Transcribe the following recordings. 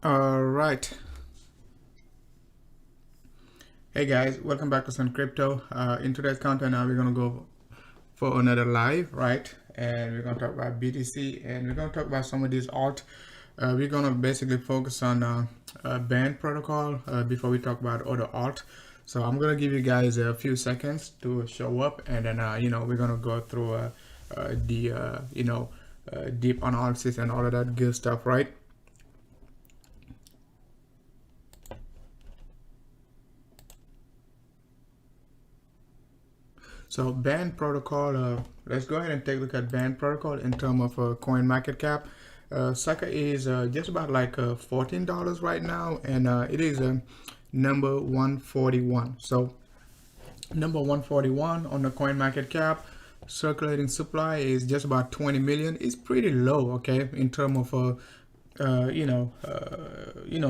All right. Hey guys, welcome back to Sun Crypto. In today's content, now we're gonna go for another live, right? And we're gonna talk about BTC, and we're gonna talk about some of these alt. We're gonna basically focus on band protocol before we talk about other alt. So I'm gonna give you guys a few seconds to show up, and then we're gonna go through the deep analysis and all of that good stuff, right? So band protocol, let's go ahead and take a look at band protocol in terms of coin market cap. Sucker is just about like $14 right now, and it is number 141. So number 141 on the coin market cap. Circulating supply is just about 20 million. It's pretty low, okay, in terms of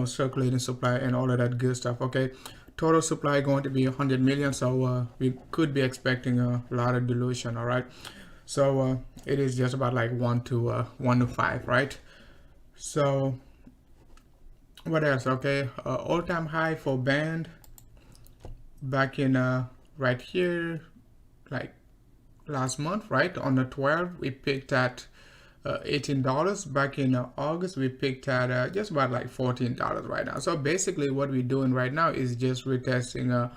circulating supply and all of that good stuff, okay. Total supply going to be 100 million, so we could be expecting a lot of dilution. All right, so it is just about like 1 to 5, right? So what else? Okay, all-time high for band back in right here, like last month, right? On the 12th, we picked at $18. Back in August, we picked at just about like $14 right now. So basically what we're doing right now is just retesting a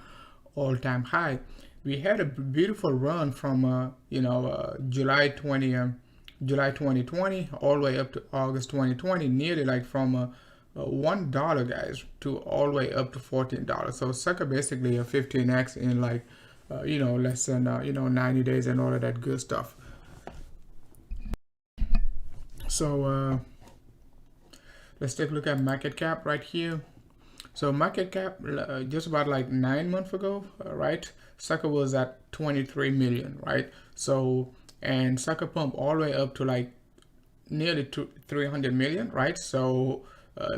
all-time high. We had a beautiful run from July 2020 all the way up to August 2020, nearly like from $1, guys, to all the way up to $14. So sucker basically a 15x in like less than 90 days and all of that good stuff. So let's take a look at market cap right here. So market cap just about like 9 months ago, right? Sucker was at 23 million, right? So, and sucker pump all the way up to like nearly 300 million, right? So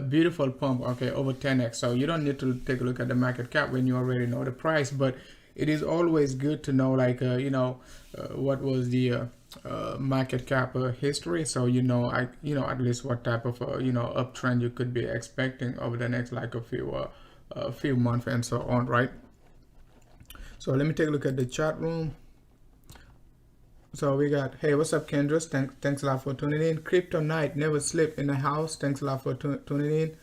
beautiful pump, okay, over 10x. So you don't need to take a look at the market cap when you already know the price, but it is always good to know like what was the market cap history, so at least what type of uptrend you could be expecting over the next like a few months and so on, right? So let me take a look at the chat room. So we got, hey, what's up, Kendras? Thanks a lot for tuning in. Crypto Night never sleep in the house. Thanks a lot for tuning in.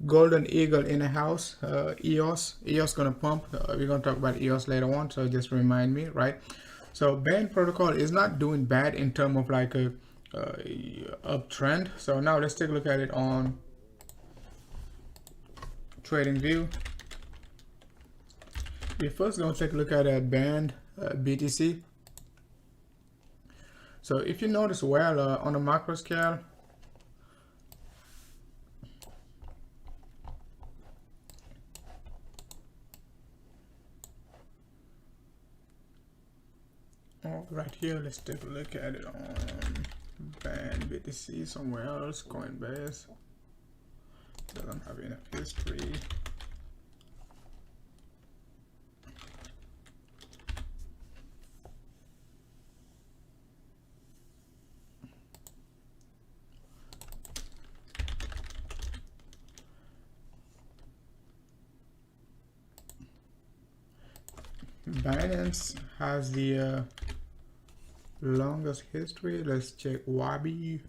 Golden Eagle in the house. EOS gonna pump. We're gonna talk about EOS later on, so just remind me, right? So band protocol is not doing bad in terms of like a uptrend. So now let's take a look at it on trading view. We're first gonna take a look at a band BTC. So if you notice well on the macro scale, right here, let's take a look at it on band BTC somewhere else. Coinbase doesn't have enough history. Binance has the longest history. Let's check Wabi.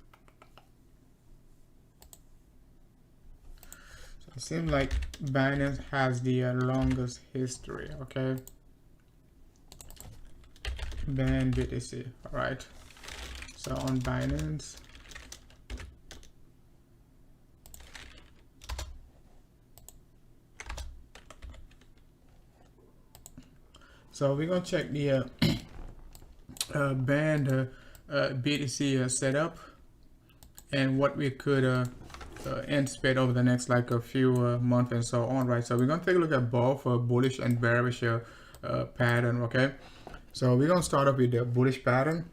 So it seems like Binance has the longest history, okay? Band BTC, all right. So on Binance, so we're gonna check the band BTC setup and what we could anticipate over the next like a few months and so on, right? So we're gonna take a look at both bullish and bearish pattern, okay? So we're gonna start off with the bullish pattern.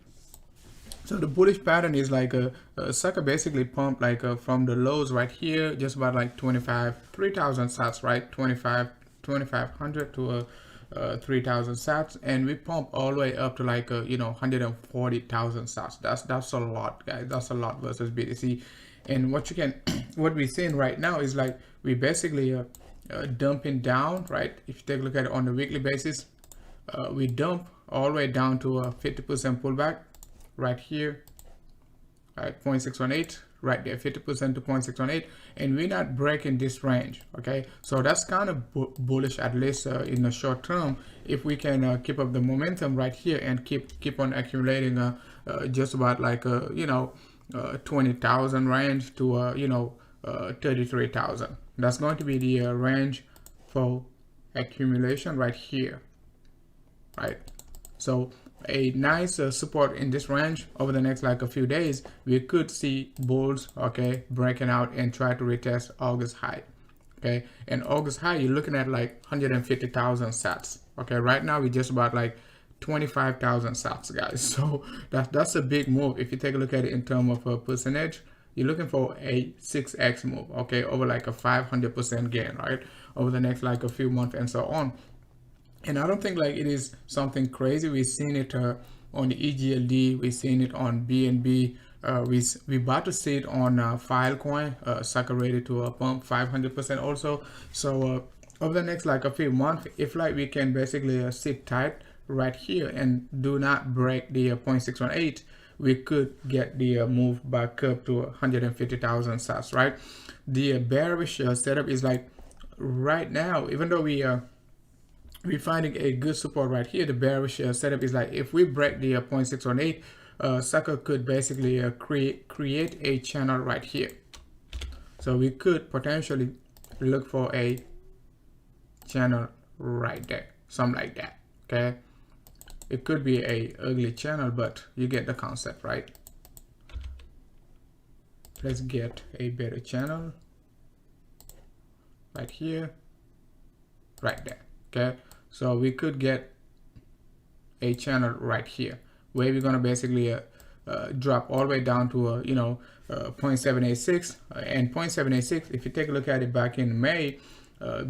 So the bullish pattern is like a sucker basically pump like from the lows right here, just about like 3,000 sats, right? 2,500 to 3,000 sats, and we pump all the way up to like 140,000 sats. That's a lot, guys. That's a lot versus BTC. And what you can what we're seeing right now is like we basically dumping down, right? If you take a look at it on a weekly basis, we dump all the way down to a 50% pullback right here at 0.618, right there, 50% to 0.618, and we're not breaking this range. Okay, so that's kind of bullish, at least in the short term, if we can keep up the momentum right here and keep on accumulating just about like 20,000 range to 33,000. That's going to be the range for accumulation right here, right? So a nice support in this range over the next like a few days, we could see bulls, okay, breaking out and try to retest August high. Okay, and August high, you're looking at like 150,000 sats. Okay, right now we just about like 25,000 sats, guys. So that's a big move. If you take a look at it in terms of a percentage, you're looking for a 6x move, okay, over like a 500% gain, right, over the next like a few months and so on. And I don't think like it is something crazy. We've seen it on the EGLD, we've seen it on BNB, we about to see it on Filecoin, sucker rated to pump 500% also. So over the next like a few months, if like we can basically sit tight right here and do not break the 0.618, we could get the move back up to 150,000 sats, right? The bearish setup is like right now, even though we're finding a good support right here, the bearish setup is like if we break the 0.618, sucker could basically create a channel right here. So we could potentially look for a channel right there, something like that. Okay, it could be a ugly channel, but you get the concept, right? Let's get a better channel right here, right there. Okay, so we could get a channel right here where we're gonna basically drop all the way down to 0.786, and 0.786, if you take a look at it back in May,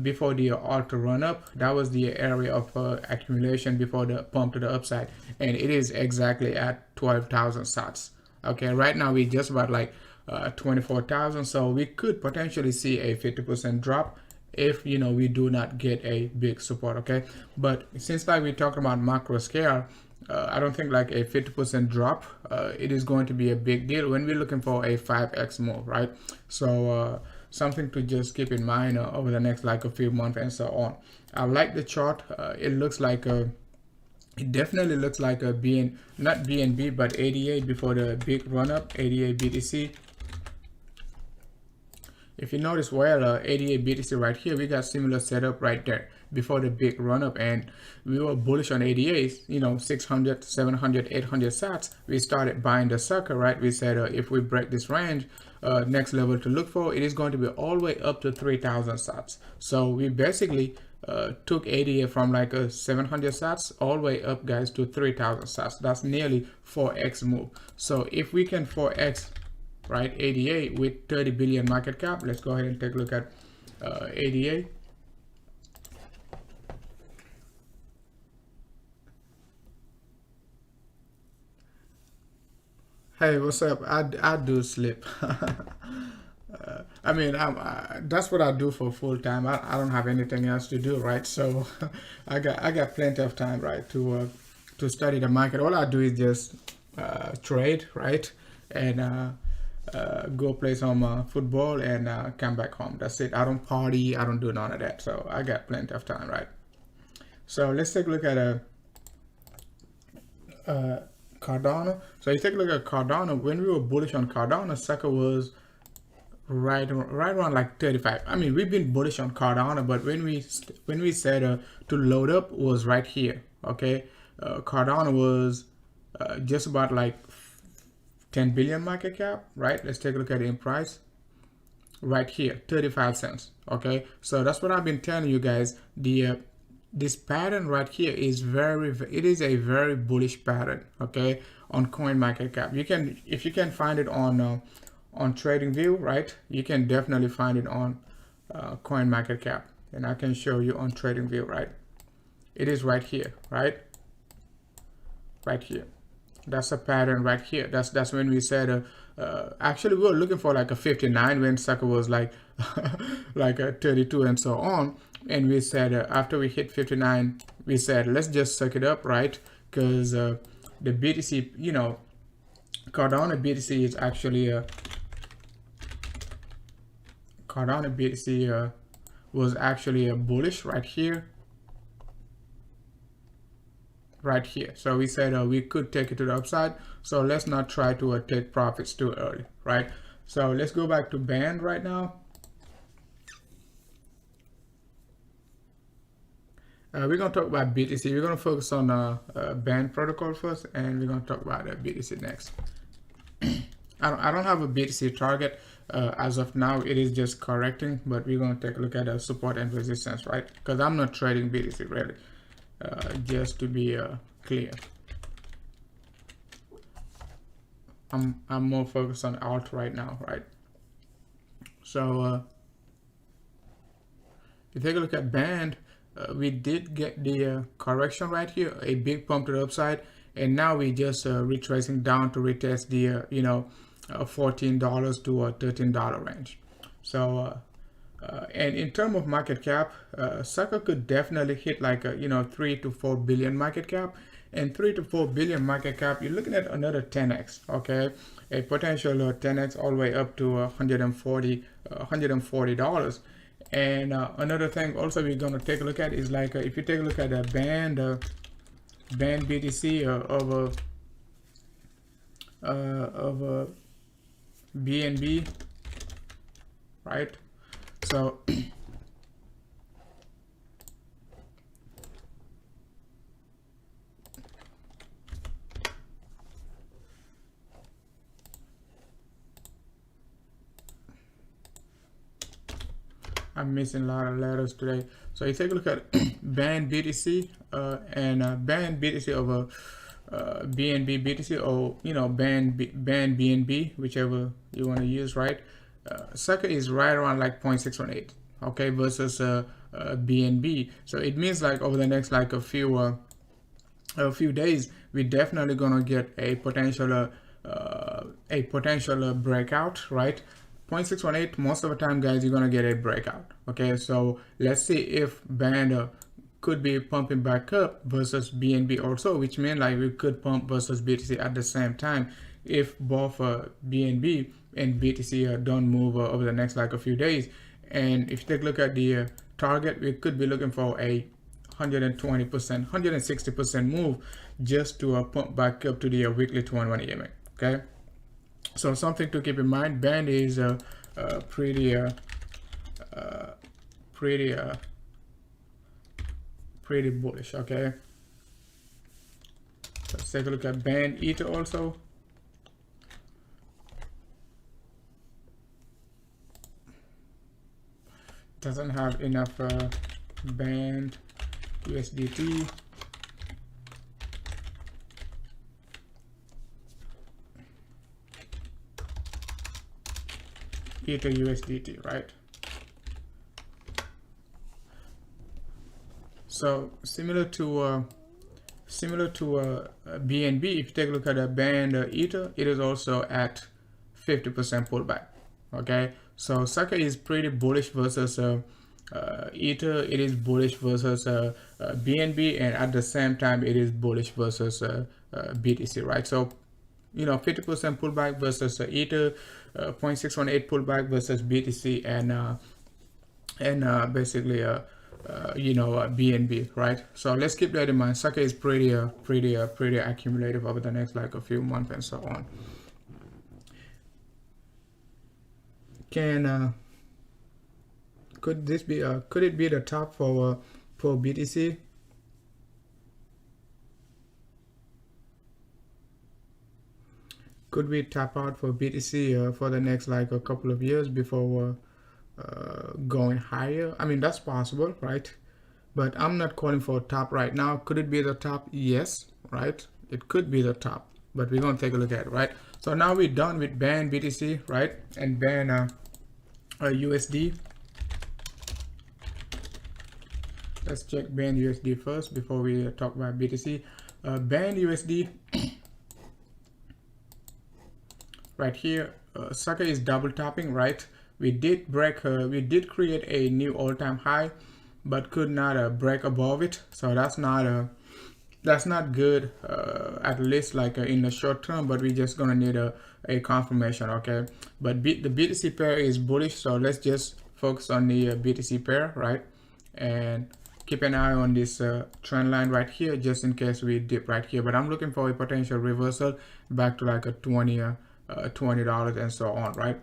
before the alto run up, that was the area of accumulation before the pump to the upside, and it is exactly at 12,000 sats. Okay, right now we just about like 24,000, so we could potentially see a 50% drop if we do not get a big support. Okay, but since like we're talking about macro scale, I don't think like a 50% drop it is going to be a big deal when we're looking for a 5x move, right? So something to just keep in mind over the next like a few months and so on. I like the chart. It looks like it definitely looks like a not BNB but ADA before the big run up, ADA BTC. If you notice well, ADA BTC right here, we got similar setup right there before the big run up, and we were bullish on ADAs, 600, 700, 800 sats. We started buying the sucker, right? We said if we break this range, next level to look for, it is going to be all the way up to 3,000 sats. So we basically took ADA from like a 700 sats all the way up, guys, to 3,000 sats. That's nearly 4x move. So if we can 4x, right, ADA with 30 billion market cap, let's go ahead and take a look at ADA. Hey, what's up? I do slip. I mean, that's what I do for full time. I don't have anything else to do, right? So I got plenty of time, right, to study the market. All I do is just trade, right, and go play some football and come back home. That's it. I don't party. I don't do none of that. So I got plenty of time, right? So let's take a look at Cardano. So you take a look at Cardano. When we were bullish on Cardano, sucker was right around like 35. I mean, we've been bullish on Cardano, but when we said to load up was right here. Okay, Cardano was just about like 10 billion market cap, right? Let's take a look at it in price right here, 35 cents. Okay, so that's what I've been telling you guys. The this pattern right here is it is a very bullish pattern, okay, on coin market cap. You can, if you can find it on TradingView, right, you can definitely find it on coin market cap, and I can show you on TradingView, right? It is right here, right here. That's a pattern right here. That's when we said actually we were looking for like a 59 when sucker was like like a 32 and so on, and we said after we hit 59 we said let's just suck it up, right? Because the BTC, you know, Cardano BTC is actually Cardano BTC was actually a bullish right here, right here. So we said we could take it to the upside, so let's not try to take profits too early, right? So let's go back to band right now. We're going to talk about BTC. We're going to focus on band protocol first, and we're going to talk about BTC next. I don't have a BTC target as of now. It is just correcting, but we're going to take a look at support and resistance, right? Because I'm not trading BTC really, just to be clear. I'm more focused on alt right now, right? So if you take a look at band, we did get the correction right here, a big pump to the upside, and now we just retracing down to retest the you know, $14 to $13 range. So and in terms of market cap, sucker could definitely hit like a, you know, 3 to 4 billion market cap, and 3 to 4 billion market cap, you're looking at another 10x, okay? A potential 10x all the way up to $140. And another thing also we're going to take a look at is like if you take a look at a band BTC of BNB, right? So I'm missing a lot of letters today. So you take a look at band BTC and band BTC over BNB BTC, or you know, band BNB, whichever you want to use, right? Sucker is right around like 0.618, okay, versus BNB. So it means like over the next like a few days, we're definitely gonna get a potential breakout, right? 0.618, most of the time, guys, you're gonna get a breakout. Okay, so let's see if band could be pumping back up versus BNB also, which means like we could pump versus BTC at the same time if both BNB and BTC don't move over the next like a few days. And if you take a look at the target, we could be looking for a 120%, 160% move just to pump back up to the weekly 2-1 EMA. Okay, so something to keep in mind. Band is pretty bullish. Okay, let's take a look at band Ether also. Doesn't have enough band USDT. Ether USDT, right? So similar to BNB, if you take a look at a band Ether, it is also at 50% pullback. Okay, so sucker is pretty bullish versus Ether. It is bullish versus BNB, and at the same time it is bullish versus BTC, right? So you know, 50% pullback versus Ether, 0.618 pullback versus BTC, and basically you know, BNB, right? So let's keep that in mind. Sucker is pretty accumulative over the next like a few months and so on. Could this be could it be the top for BTC? Could we tap out for BTC for the next like a couple of years before going higher? I mean, that's possible, right? But I'm not calling for a top right now. Could it be the top? Yes, right? It could be the top, but we're gonna take a look at it, right? So now we're done with band BTC, right? And band USD. Let's check band USD first before we talk about BTC. Band USD. right here, sucker is double tapping, right? We did create a new all-time high, but could not break above it. So that's not good, at least like in the short term, but we're just gonna need a confirmation, okay? But the BTC pair is bullish, so let's just focus on the BTC pair, right? And keep an eye on this trend line right here, just in case we dip right here. But I'm looking for a potential reversal back to like a $20 and so on, right?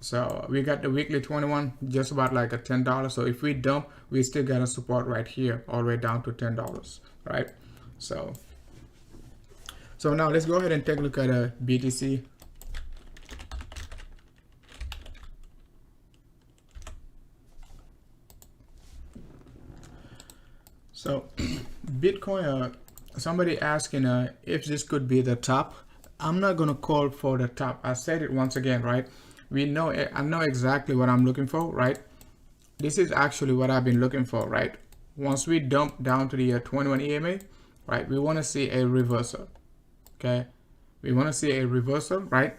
So we got the weekly 21, just about like a $10. So if we dump, we still got a support right here, all the way down to $10, right? So now let's go ahead and take a look at a BTC. So Bitcoin, somebody asking if this could be the top. I'm not gonna call for the top. I said it once again, right? I know exactly what I'm looking for, right? This is actually what I've been looking for, right? Once we dump down to the 21 EMA, right, we want to see a reversal, okay? We want to see a reversal, right?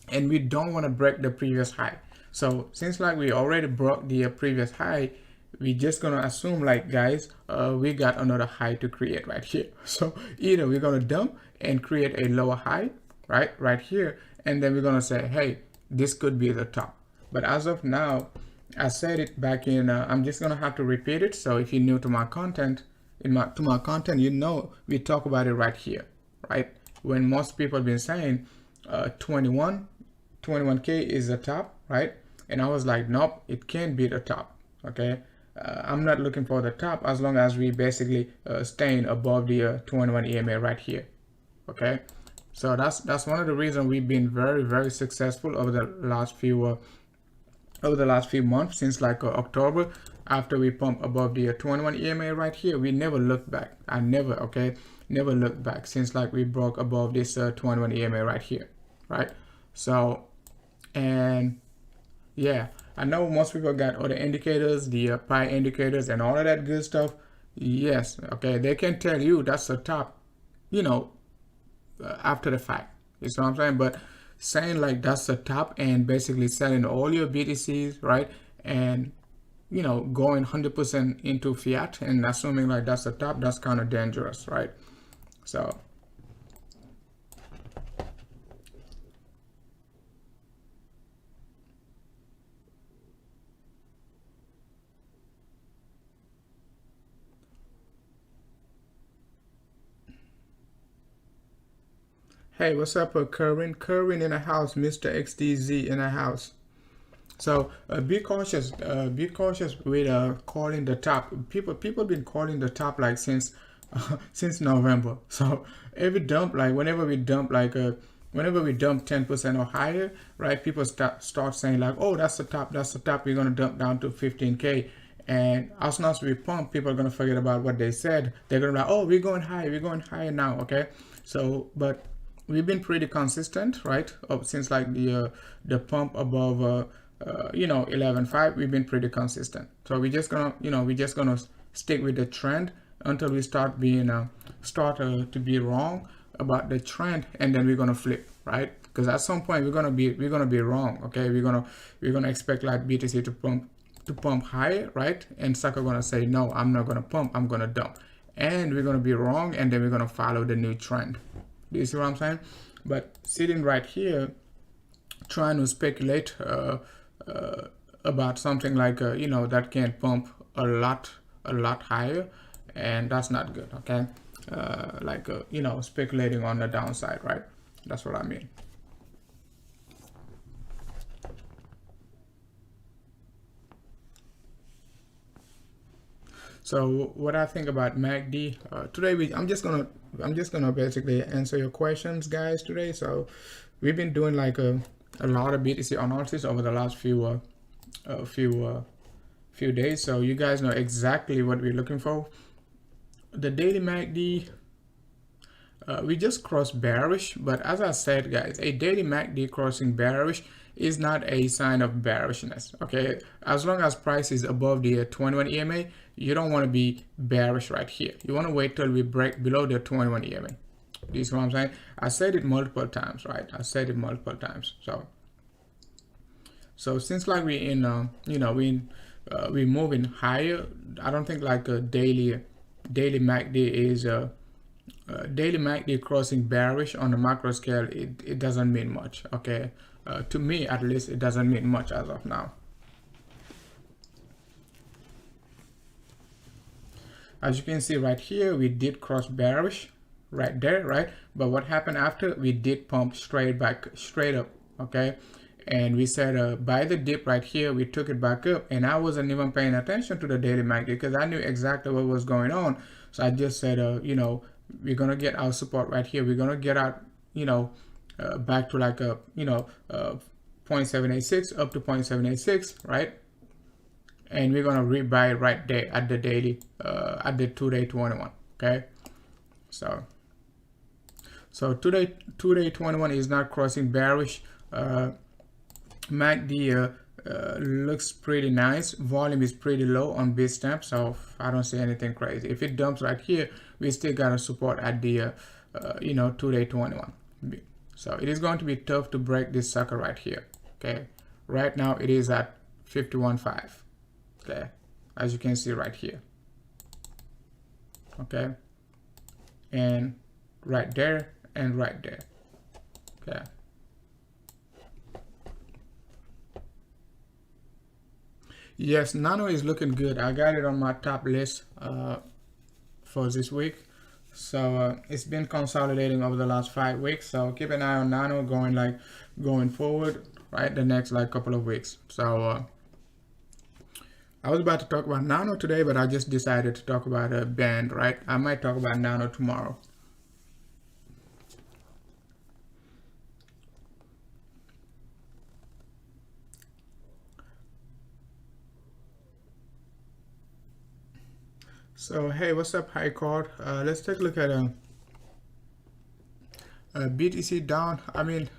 And we don't want to break the previous high. So since like we already broke the previous high, we just gonna assume like, guys, we got another high to create right here. So either we're gonna dump and create a lower high, right here, and then we're gonna say, hey, this could be the top. But as of now, I said it back in, I'm just gonna have to repeat it. So if you're new to my content, you know, we talk about it right here, right? When most people have been saying 21K is the top, right? And I was like, nope, it can't be the top, okay? I'm not looking for the top as long as we basically staying above the 21 EMA right here, okay? So that's one of the reasons we've been very, very successful over the last few months, since like October. After we pump above the 21 EMA right here, we never looked back. Never looked back since like we broke above this 21 EMA right here, right? So, and yeah, I know most people got other indicators, the pi indicators and all of that good stuff. Yes, okay, they can tell you that's the top, you know, after the fact. You see what I'm saying? But saying like that's the top and basically selling all your BTCs, right? And, you know, going 100% into fiat and assuming like that's the top, that's kind of dangerous, right? So hey, what's up, Currin? Currin in the house, Mr. XDZ in the house. So be cautious with calling the top. People been calling the top like since November. So every dump, like whenever we dump 10% or higher, right? People start saying like, oh, that's the top. We're gonna dump down to 15K. And as soon as we pump, people are gonna forget about what they said. They're gonna be like, oh, we're going higher now, okay? So, but we've been pretty consistent, right? Since like the pump above 11.5, we've been pretty consistent. So we're just gonna stick with the trend until we start to be wrong about the trend, and then we're gonna flip, right? Because at some point we're gonna be wrong, okay? We're gonna expect like BTC to pump higher, right? And sucker gonna say, no, I'm not gonna pump, I'm gonna dump, and we're gonna be wrong, and then we're gonna follow the new trend. Do you see what I'm saying? But sitting right here trying to speculate about something like that can pump a lot higher, and that's not good, okay? Speculating on the downside, right? That's what I mean. So what I think about MACD today, I'm just gonna basically answer your questions, guys, today. So we've been doing like a lot of BTC analysis over the last few days, so you guys know exactly what we're looking for. The daily MACD, we just crossed bearish, but as I said, guys, a daily MACD crossing bearish is not a sign of bearishness, okay? As long as price is above the 21 EMA, you don't want to be bearish right here. You want to wait till we break below the 21 EMA, You see what I'm saying? I said it multiple times, right? I said it multiple times. So since like we in we moving higher, I don't think like a daily MACD is daily MACD crossing bearish on the macro scale. It doesn't mean much. Okay, to me at least, it doesn't mean much as of now. As you can see right here, we did cross bearish right there, right? But what happened after? We did pump straight up, okay? And we said by the dip right here, we took it back up, and I wasn't even paying attention to the daily MACD because I knew exactly what was going on. So I just said, we're gonna get our support right here. We're gonna get out, back to like a 0.786 up to 0.786, right? And we're gonna rebuy right there at the daily, at the 2-day 21. Okay, so today 2-day 21 is not crossing bearish. MACD looks pretty nice. Volume is pretty low on Bitstamp, so I don't see anything crazy. If it dumps right here, we still got a support at the 2-day 21. So it is going to be tough to break this sucker right here. Okay, right now it is at 51.5. Okay, as you can see right here. Okay, and right there and right there. Okay, yes, Nano is looking good. I got it on my top list for this week. So it's been consolidating over the last 5 weeks. So keep an eye on Nano going forward, right? The next like couple of weeks. So I was about to talk about Nano today, but I just decided to talk about a band, right? I might talk about Nano tomorrow. So hey, what's up, High Court? Let's take a look at BTC down. I mean,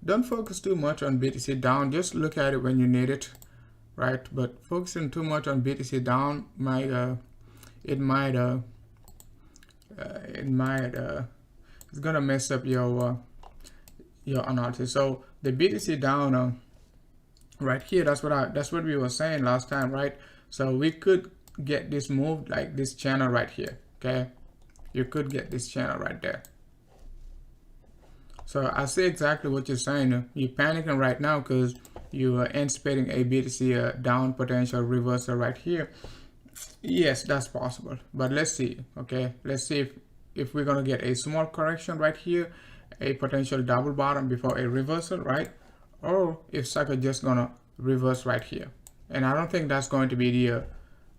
don't focus too much on BTC down. Just look at it when you need it, right? But focusing too much on BTC down might it's gonna mess up your analysis. So the BTC down right here, that's what we were saying last time, right? So we could get this move like this channel right here. Okay, you could get this channel right there. So I see exactly what you're saying. You're panicking right now because you are anticipating a BTC down potential reversal right here. Yes, that's possible, but let's see. Okay, let's see if we're gonna get a small correction right here, a potential double bottom before a reversal, right? Or if sucker just gonna reverse right here. And I don't think that's going to be the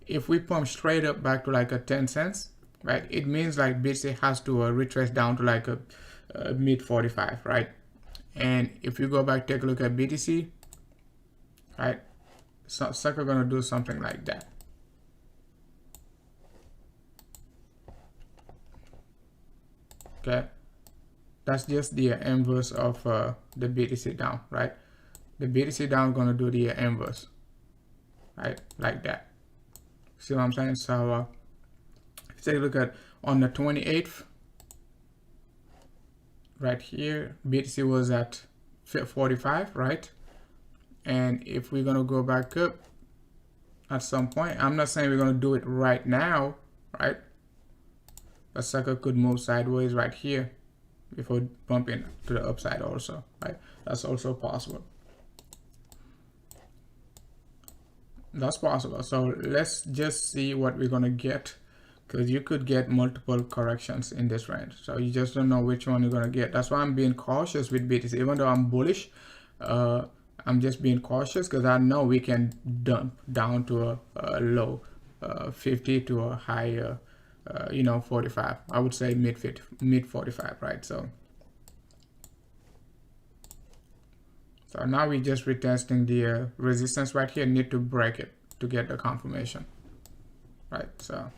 if we pump straight up back to like a 10 cents, right? It means like BTC has to retrace down to like a mid 45, right? And if you go back, take a look at BTC, right? So sucker gonna do something like that. Okay, that's just the inverse of the BTC down, right? The BTC down gonna do the inverse, right? Like that. See what I'm saying? So if you take a look at on the 28th, right here, BTC was at 45, right? And if we're gonna go back up at some point, I'm not saying we're gonna do it right now, right? A sucker could move sideways right here before bumping to the upside also, right? That's also possible. That's possible. So let's just see what we're gonna get, because you could get multiple corrections in this range. So you just don't know which one you're gonna get. That's why I'm being cautious with BTC. Even though I'm bullish, I'm just being cautious because I know we can dump down to a low 50 to a high 45. I would say mid 45, right? So now we're just retesting the resistance right here. Need to break it to get the confirmation, right? So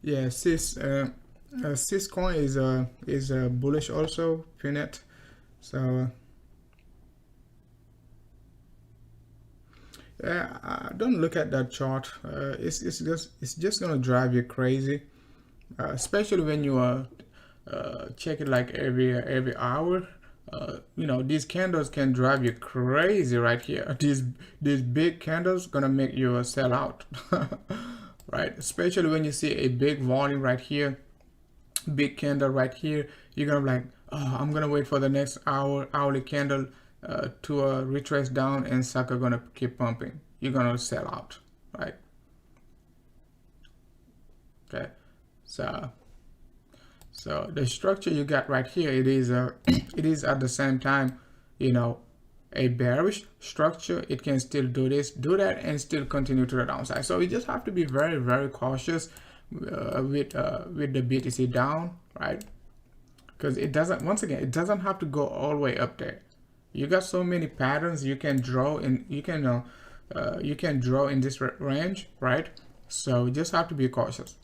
Yeah, cis coin is bullish also, Punet. So yeah, don't look at that chart. It's just gonna drive you crazy, especially when you are check it like every hour. You know, these candles can drive you crazy right here. These big candles gonna make you sell out, right? Especially when you see a big volume right here, big candle right here. You're gonna be like, oh, I'm gonna wait for the next hourly candle to retrace down, and sucker gonna keep pumping. You're gonna sell out, right? Okay, so the structure you got right here, it is it is at the same time, you know, a bearish structure. It can still do this, do that, and still continue to the downside. So you just have to be very cautious with the BTC down, right? Because it doesn't, once again, it doesn't have to go all the way up there. You got so many patterns you can draw in. You can draw in this range, right? So you just have to be cautious.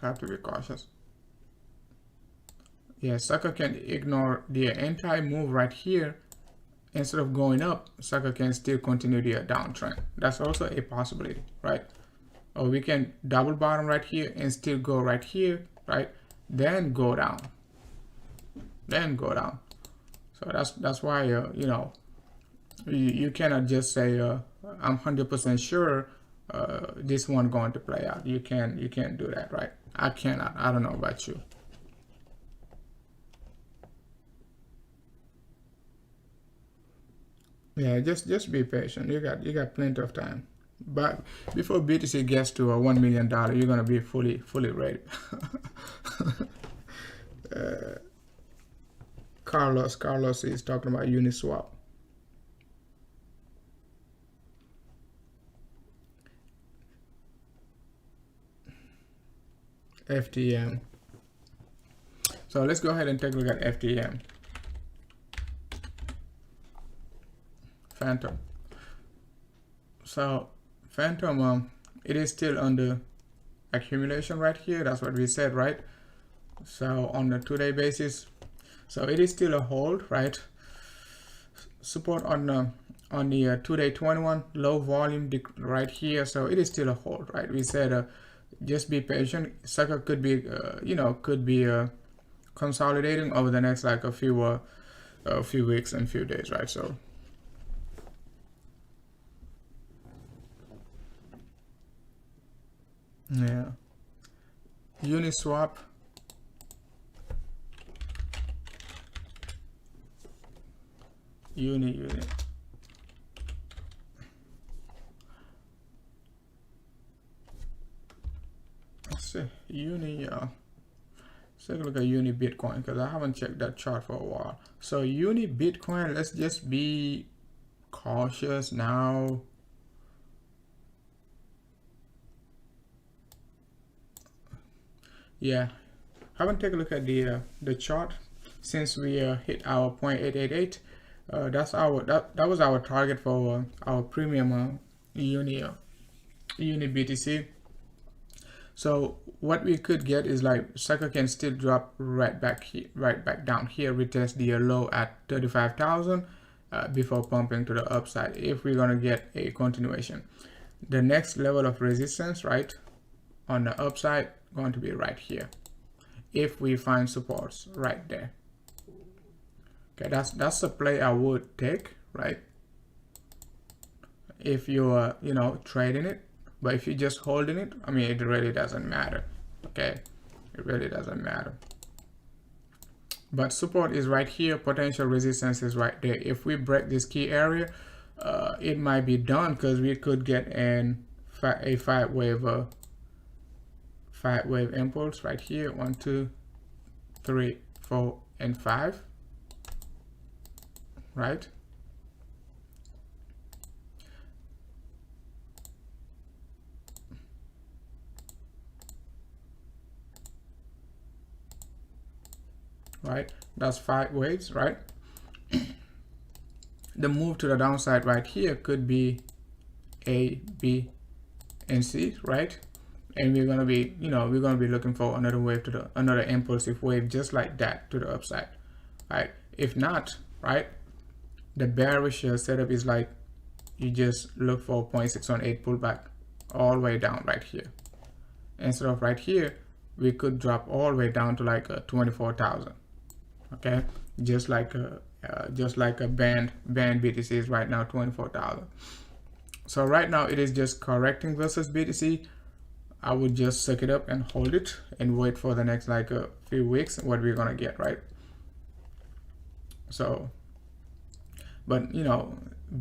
Have to be cautious. Yeah, sucker can ignore the anti-move right here. Instead of going up, sucker can still continue the downtrend. That's also a possibility, right? Or we can double bottom right here and still go right here, right? Then go down. Then go down. So that's why you know, you cannot just say I'm 100% sure this one going to play out. You can't do that, right? I cannot. I don't know about you. Yeah, just be patient. You got plenty of time. But before BTC gets to $1 million, you're gonna be fully ready. Carlos is talking about Uniswap. FTM. So let's go ahead and take a look at FTM. Phantom. So Phantom, it is still under accumulation right here. That's what we said, right? So on the 2-day basis, so it is still a hold, right? Support on the 2-day 21, low volume right here. So it is still a hold, right? We said just be patient. Sucker could be you know, could be consolidating over the next like a few weeks and few days, right? So yeah, Uniswap. Uni. Let's see, Uni. Let's take a look at Uni Bitcoin because I haven't checked that chart for a while. So Uni Bitcoin, let's just be cautious now. Yeah, haven't taken a look at the chart since we hit our 0.888. That was our target for our premium Uni BTC. So what we could get is like sucker can still drop right back down here, retest the low at 35,000 before pumping to the upside. If we're gonna get a continuation, the next level of resistance, right, on the upside going to be right here. If we find supports right there. Okay, that's the play I would take, right? If you're you know, trading it. But if you're just holding it, I mean, it really doesn't matter. Okay, it really doesn't matter. But support is right here, potential resistance is right there. If we break this key area, it might be done because we could get a five wave impulse right here. 1, 2, 3, 4, and 5. Right? Right, that's 5 waves, right? The move to the downside right here could be A, B, and C, right? and we're gonna be, we're gonna be looking for another wave to another impulsive wave just like that to the upside, right? If not, right, the bearish setup is like you just look for 0.618 pullback all the way down right here. Instead of right here, we could drop all the way down to like 24,000. Okay, just like a band BTC is right now 24,000. So right now it is just correcting versus BTC. I would just suck it up and hold it and wait for the next like a few weeks what we're gonna get, right? So, but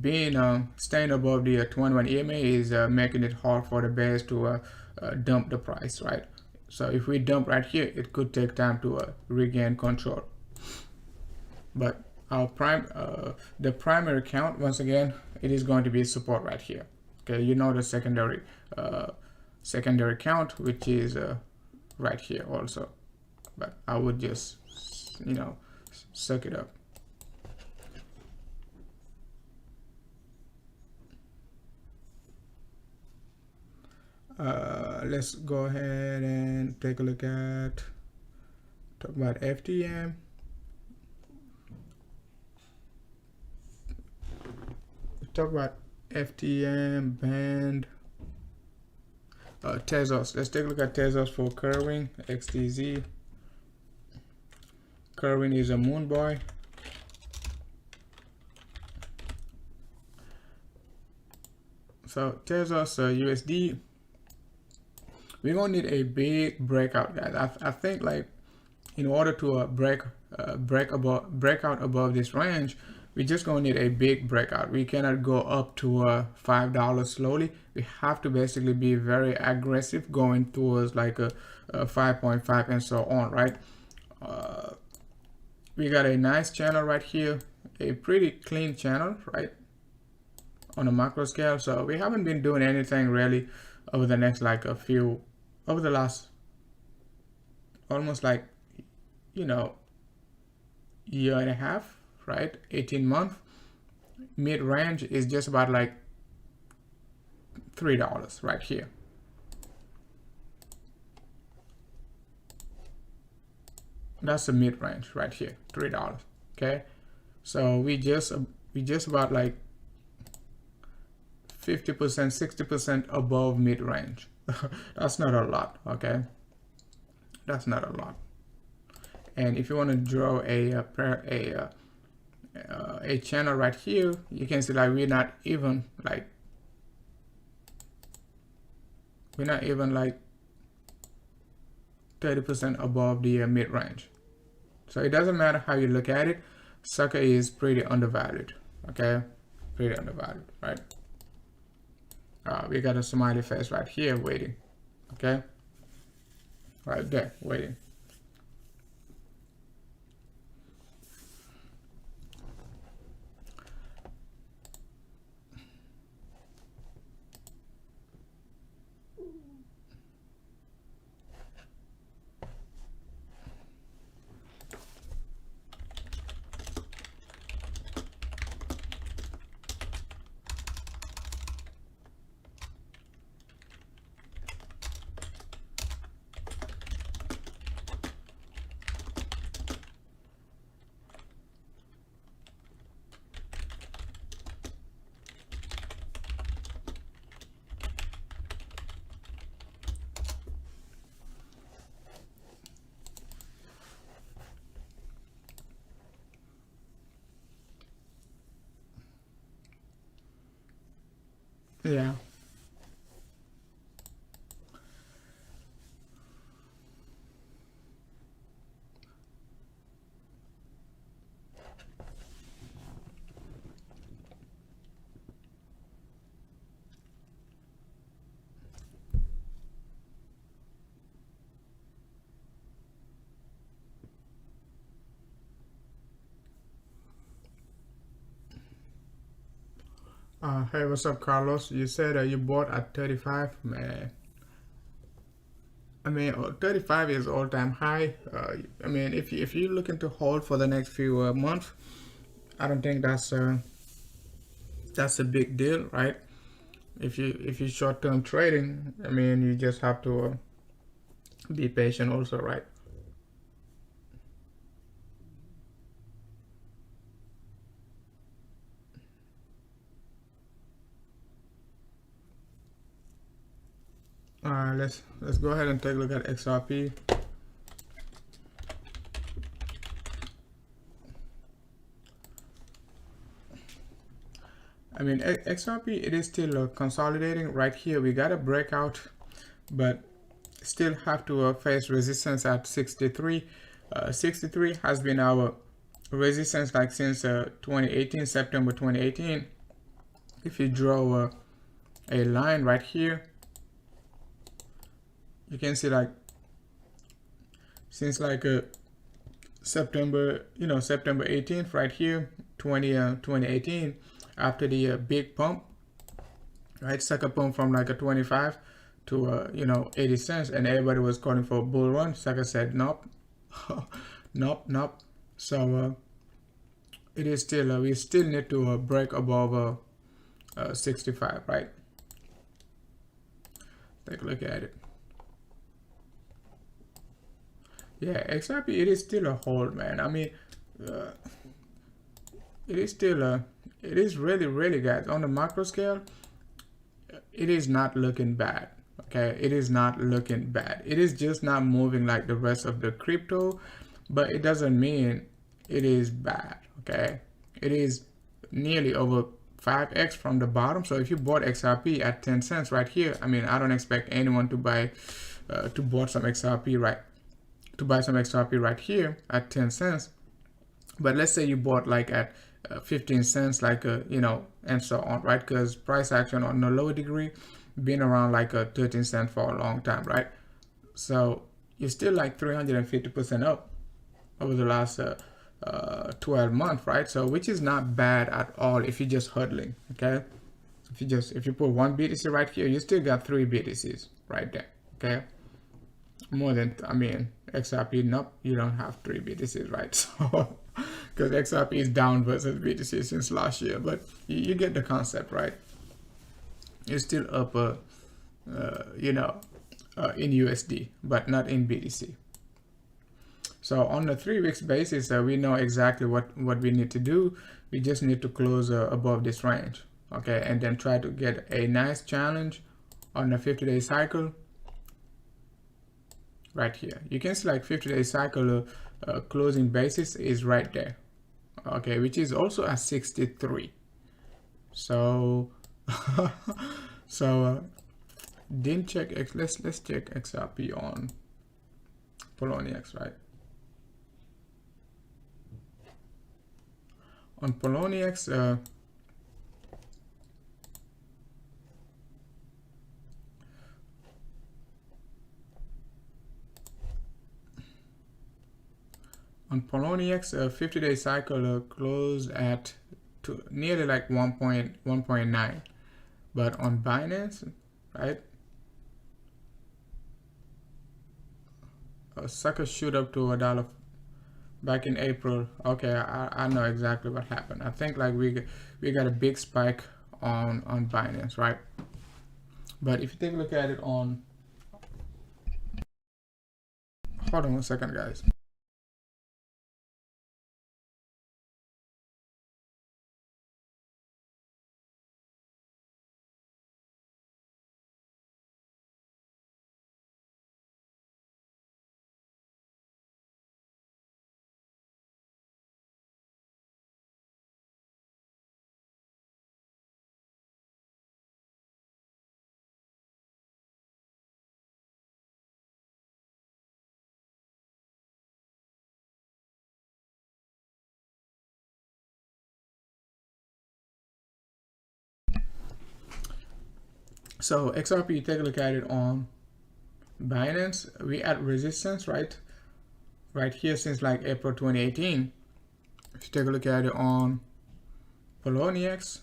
being staying above the 21 EMA is making it hard for the bears to dump the price, right? So if we dump right here, it could take time to regain control. But our the primary count, once again, it is going to be support right here. Okay, the secondary count, which is right here also. But I would just suck it up. Let's go ahead and take a look at, talk about FTM. Talk about FTM, band, Tezos. Let's take a look at Tezos for curving, XTZ. Curving is a moon boy. So Tezos USD, we're gonna need a big breakout, guys. I think like in order to break out above this range, we just gonna need a big breakout. We cannot go up to $5 slowly. We have to basically be very aggressive going towards like a 5.5 and so on, right? We got a nice channel right here, a pretty clean channel, right, on a macro scale. So we haven't been doing anything really over the next like over the last almost like year and a half, right? 18 months. Mid-range is just about like $3 right here. That's the mid-range right here, $3. Okay, so we just about like 50%, 60% above mid-range. That's not a lot, okay? That's not a lot. And if you want to draw a channel right here, you can see like we're not even like 30% above the mid-range. So it doesn't matter how you look at it, sucker is pretty undervalued. Okay, pretty undervalued, right? We got a smiley face right here waiting. Okay, right there waiting. Yeah. Hey, what's up, Carlos? You said you bought at 35, man. I mean, 35 is all-time high. I mean, if you're looking to hold for the next few months, I don't think that's a big deal, right? if you short-term trading, I mean, you just have to be patient also, right? All right, let's go ahead and take a look at XRP. I mean, XRP, it is still consolidating. Right here we got a breakout, but still have to face resistance at 63. 63 has been our resistance like since 2018, September 2018. If you draw a line right here, you can see like since like September, September 18th right here, 2018, after the big pump, right, sucker pump from like a 25 to 80 cents, and everybody was calling for a bull run. Sucker said nope. Nope. So it is still we still need to break above 65, right? Take a look at it. Yeah, XRP, it is still a hold, man. I mean, it is still it is really, guys, on the macro scale, it is not looking bad. Okay, it is not looking bad. It is just not moving like the rest of the crypto, but it doesn't mean it is bad. Okay, it is nearly over 5x from the bottom. So if you bought XRP at 10 cents right here, I mean, I don't expect anyone to buy to buy some XRP right here at 10 cents. But let's say you bought like at 15 cents, like and so on, right? Because price action on the lower degree been around like 13 cents for a long time, right? So you're still like 350% up over the last 12 months, right? So which is not bad at all if you're just huddling. Okay, if you put one BTC right here, you still got 3 BTCs right there. Okay, more than, I mean, XRP, nope, you don't have 3 BTCs, right? So because XRP is down versus BTC since last year, but you get the concept, right? It's still up in USD, but not in BTC. So on the 3 weeks basis, we know exactly what we need to do. We just need to close above this range, okay, and then try to get a nice challenge on the 50-day cycle right here. You can see like 50-day cycle closing basis is right there, okay, which is also at 63. So didn't check let's check XRP on Poloniex, right? On Poloniex, on Poloniex, 50-day cycle closed at nearly like 1.9, but on Binance, right, a sucker shoot up to $1 back in April. Okay, I know exactly what happened. I think like we got a big spike on Binance, right? But if you take a look at it on, hold on one second, guys. So XRP, take a look at it on Binance. We at resistance, right here since like April 2018. If you take a look at it on Poloniex,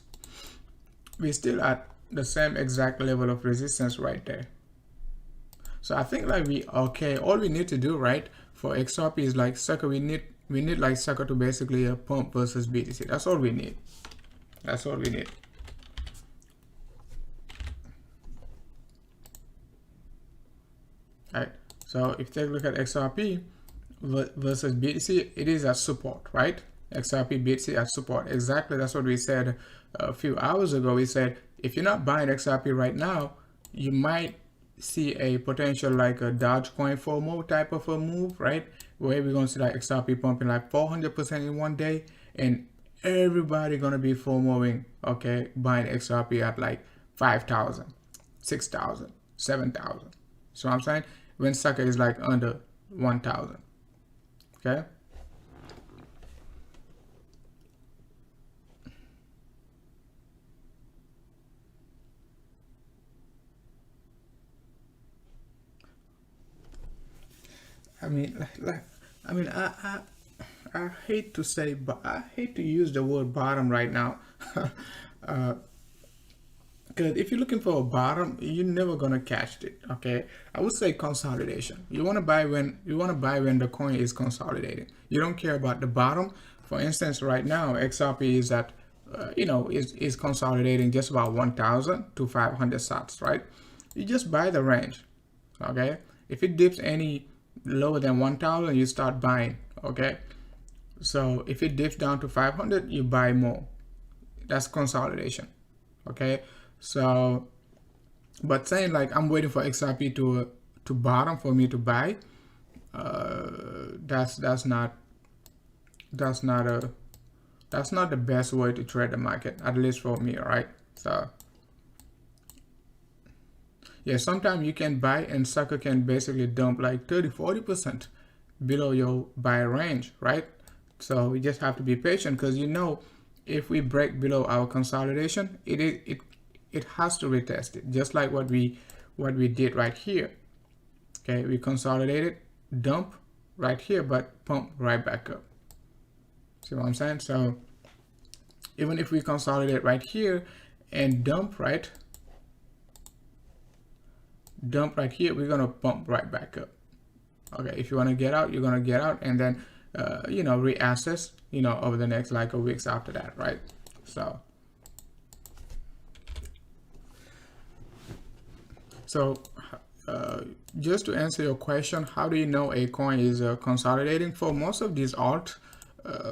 we're still at the same exact level of resistance right there. So I think like all we need to do, right, for XRP is like sucker, we need like sucker to basically pump versus BTC. That's all we need. right? So if you take a look at XRP versus BTC, it is at support, right? XRP, BTC at support. Exactly, that's what we said a few hours ago. We said if you're not buying XRP right now, you might see a potential like a Dogecoin FOMO type of a move, right? Where we're gonna see like XRP pumping like 400% in one day, and everybody gonna be FOMOing, okay, buying XRP at like 5,000, 6,000, 7,000. So I'm saying when sucker is like under 1,000, okay. I mean, I mean, I hate to say, but I hate to use the word bottom right now. Because if you're looking for a bottom, you're never gonna catch it. Okay, I would say consolidation. You want to buy when the coin is consolidating. You don't care about the bottom. For instance, right now XRP is at is consolidating just about 1,000 to 500 sats, right? You just buy the range. Okay, if it dips any lower than 1,000, you start buying. Okay, so if it dips down to 500, you buy more. That's consolidation. Okay, so but saying like I'm waiting for XRP to bottom for me to buy, that's not the best way to trade the market, at least for me, right? So yeah, sometimes you can buy and sucker can basically dump like 30-40% below your buy range, right? So we just have to be patient, because if we break below our consolidation, it has to retest it, just like what we did right here. Okay, we consolidated, dump right here, but pump right back up. See what I'm saying? So even if we consolidate right here and dump right here, we're gonna pump right back up. Okay, if you want to get out, you're gonna get out, and then reassess over the next like a weeks after that, right? So just to answer your question, how do you know a coin is consolidating? For most of these alt,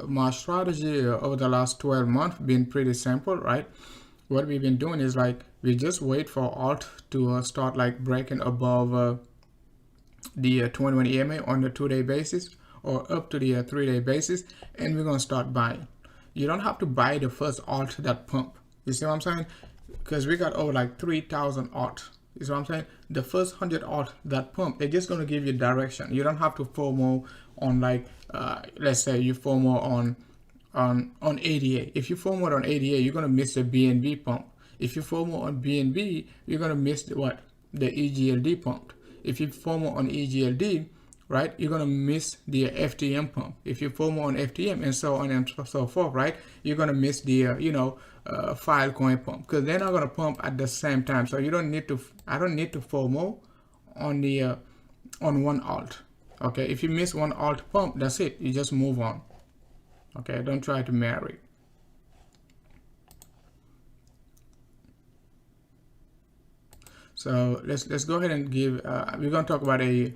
my strategy over the last 12 months been pretty simple, right? What we've been doing is like we just wait for alt to start like breaking above the 21 EMA on the 2-day basis, or up to the 3-day basis, and we're gonna start buying. You don't have to buy the first alt that pump. You see what I'm saying? Because we got over like 3,000 alt. You see what I'm saying? The first 100 alt that pump, they're just gonna give you direction. You don't have to FOMO on like let's say you FOMO on ADA. If you FOMO on ADA, you're gonna miss the BNB pump. If you FOMO on BNB, you're gonna miss the EGLD pump. If you FOMO on EGLD, right, you're gonna miss the FTM pump. If you FOMO on FTM, and so on and so forth, right, you're gonna miss the Filecoin pump, because they're not gonna pump at the same time. So you don't need to. I don't need to FOMO on the on one alt. Okay, if you miss one alt pump, that's it. You just move on. Okay, don't try to marry. So let's go ahead and give. We're gonna talk about a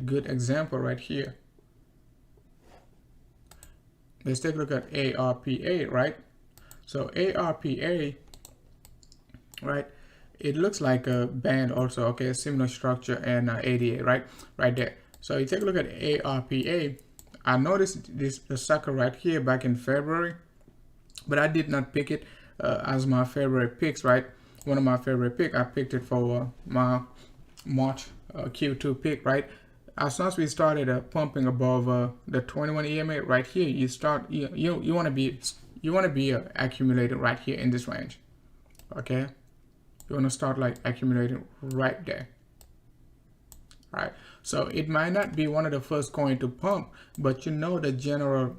good example right here. Let's take a look at ARPA, right? So ARPA, right? It looks like a band also. Okay, similar structure and ADA, right there. So you take a look at ARPA. I noticed the sucker right here back in February, but I did not pick it as my favorite picks, right? One of my favorite pick. I picked it for my March Q2 pick, right? As soon as we started pumping above the 21 EMA right here, you want to be accumulating right here in this range. Okay, you want to start like accumulating right there. All right, so it might not be one of the first coin to pump, but the general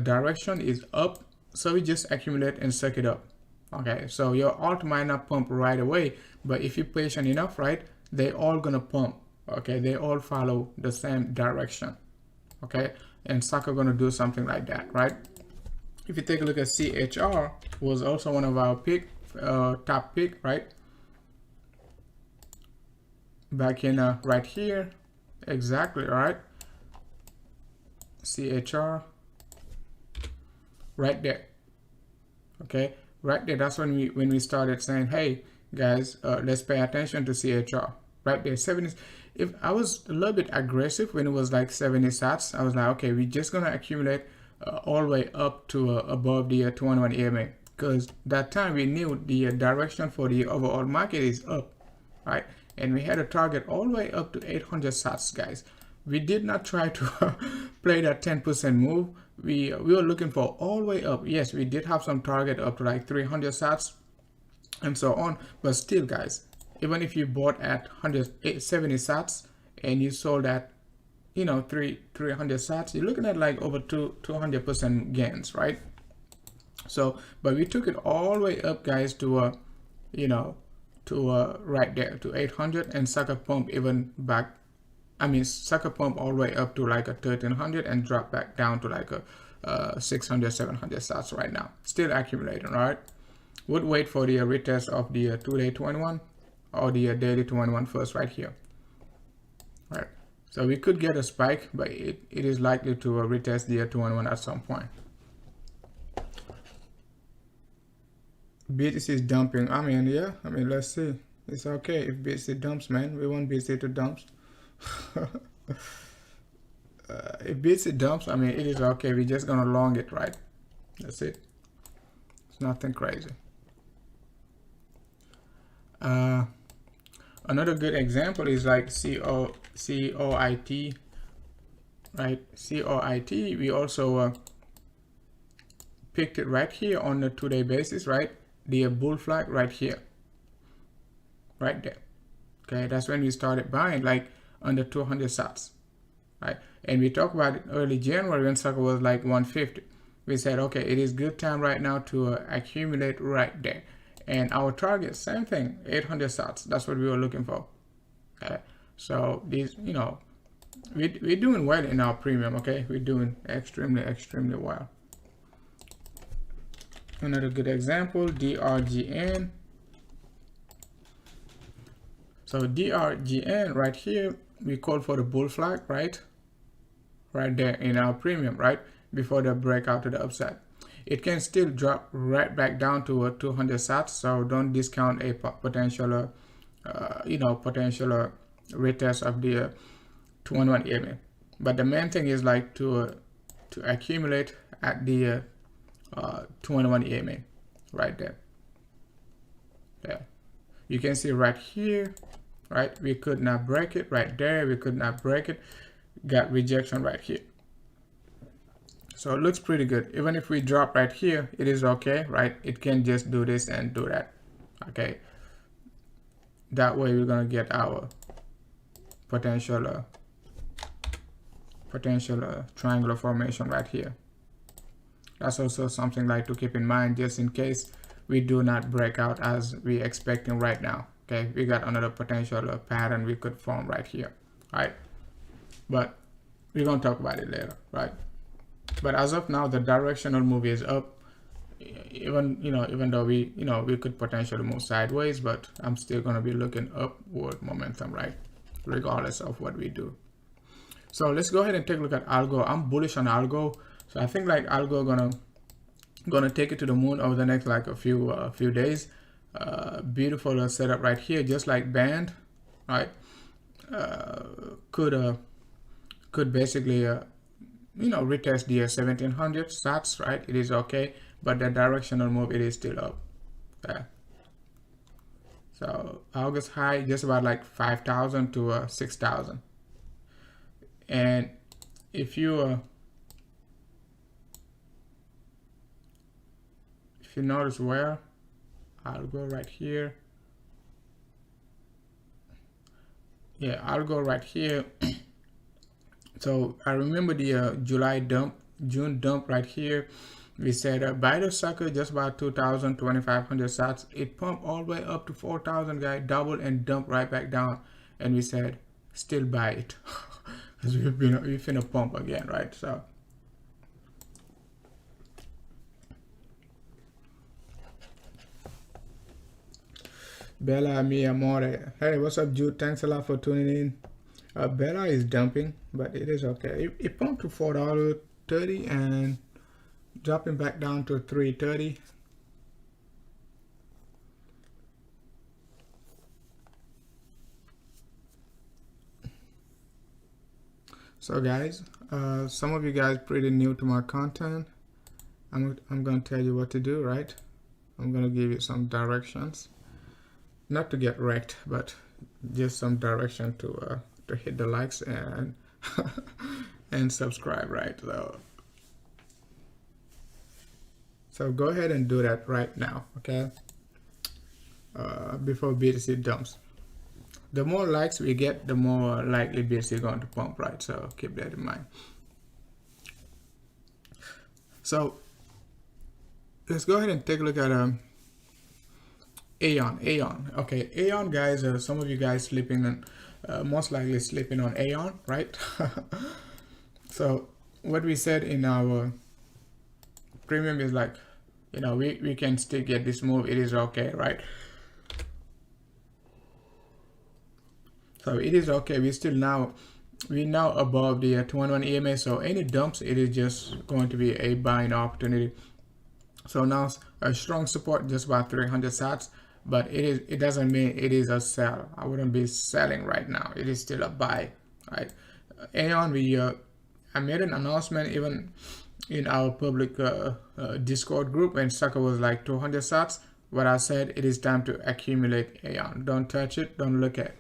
direction is up, so we just accumulate and suck it up. Okay, so your alt might not pump right away, but if you're patient enough, right, they all gonna pump. Okay, they all follow the same direction. Okay, and sucker gonna do something like that, right? If you take a look at CHR, was also one of our top pick, right? back in right here, exactly, right? CHR right there. Okay, right there, that's when we started saying, hey guys, let's pay attention to CHR right there. 70. If I was a little bit aggressive when it was like 70 sats, I was like, okay, we're just gonna accumulate all the way up to above the 21 EMA, because that time we knew the direction for the overall market is up, right? And we had a target all the way up to 800 sats, guys. We did not try to play that 10% move. We were looking for all the way up. Yes, we did have some target up to like 300 sats and so on, but still, guys, even if you bought at 170 sats and you sold at 300 sats, you're looking at like over 200% gains, right? So, but we took it all the way up, guys, to right there to 800, and sucker pump even back. I mean, sucker pump all the way up to like a 1300 and drop back down to like a 600, 700 sats right now. Still accumulating, right? Would wait for the retest of the 2-day 21 or the daily 21 first right here. Right. So we could get a spike, but it is likely to retest the 21 at some point. BTC is dumping. I mean, yeah. I mean, let's see. It's okay if BTC dumps, man. We want BTC to dump. If BTC dumps, I mean, it is okay. We're just gonna long it, right? That's it. It's nothing crazy. Another good example is like COIT, right? COIT, we also picked it right here on the 2-day basis, right? The bull flag right here, right there. Okay, that's when we started buying, like under 200 sats, right? And we talked about it early January when sucker was like 150. We said, okay, it is good time right now to accumulate right there. And our target, same thing, 800 sats. That's what we were looking for. Okay, so these, we're doing well in our premium. Okay, we're doing extremely well. Another good example, DRGN. So DRGN right here, we called for the bull flag, right there in our premium, right before the breakout to the upside. It can still drop right back down to 200 sats, so don't discount a potential potential retest of the 21 EMA. But the main thing is like to accumulate at the 21 EMA right there. Yeah, you can see right here, right? We could not break it right there. We could not break it. Got rejection right here. So it looks pretty good. Even if we drop right here, it is okay, right? It can just do this and do that. Okay. That way we're gonna get our potential triangular formation right here. That's also something like to keep in mind, just in case we do not break out as we're expecting right now. Okay, we got another potential pattern we could form right here, right? But we're gonna talk about it later, right? But as of now, the directional move is up. Even though we could potentially move sideways, but I'm still gonna be looking upward momentum, right? Regardless of what we do. So let's go ahead and take a look at algo. I'm bullish on algo, so I think like algo gonna take it to the moon over the next like a few days. Beautiful setup right here, just like band, right? Could basically retest the 1700 sats, right? It is okay, but the directional move, it is still up. Yeah. So August high just about like 5,000 to 6,000. And if you notice where, I'll go right here. Yeah, I'll go right here. So I remember the June dump right here. We said buy the sucker just about 2,000, 2,500 sats. It pumped all the way up to 4,000, guys, double and dump right back down. And we said still buy it because we've finna pump again, right? So Bella Mia More. Hey, what's up, Jude? Thanks a lot for tuning in. Bella is dumping, but it is okay. It pumped to $4.30 and dropping back down to $3.30. So guys, some of you guys pretty new to my content. I'm gonna tell you what to do, right? I'm gonna give you some directions, not to get wrecked, but just some direction to hit the likes and and subscribe, right? So go ahead and do that right now, okay? Before BTC dumps. The more likes we get, the more likely BTC is going to pump, right? So keep that in mind. So let's go ahead and take a look at Aeon. Okay, Aeon, guys. Some of you guys sleeping on, most likely sleeping on Aeon, right? So what we said in our premium is like, you know, we can still get this move. It is okay, right? So it is okay. We now above the 21 EMA. So any dumps, it is just going to be a buying opportunity. So now a strong support just about 300 sats, but it doesn't mean it is a sell. I wouldn't be selling right now. It is still a buy, right? Aeon, I made an announcement even in our public Discord group, and sucker was like 200 sats. What I said, it is time to accumulate Aeon. Don't touch it. Don't look at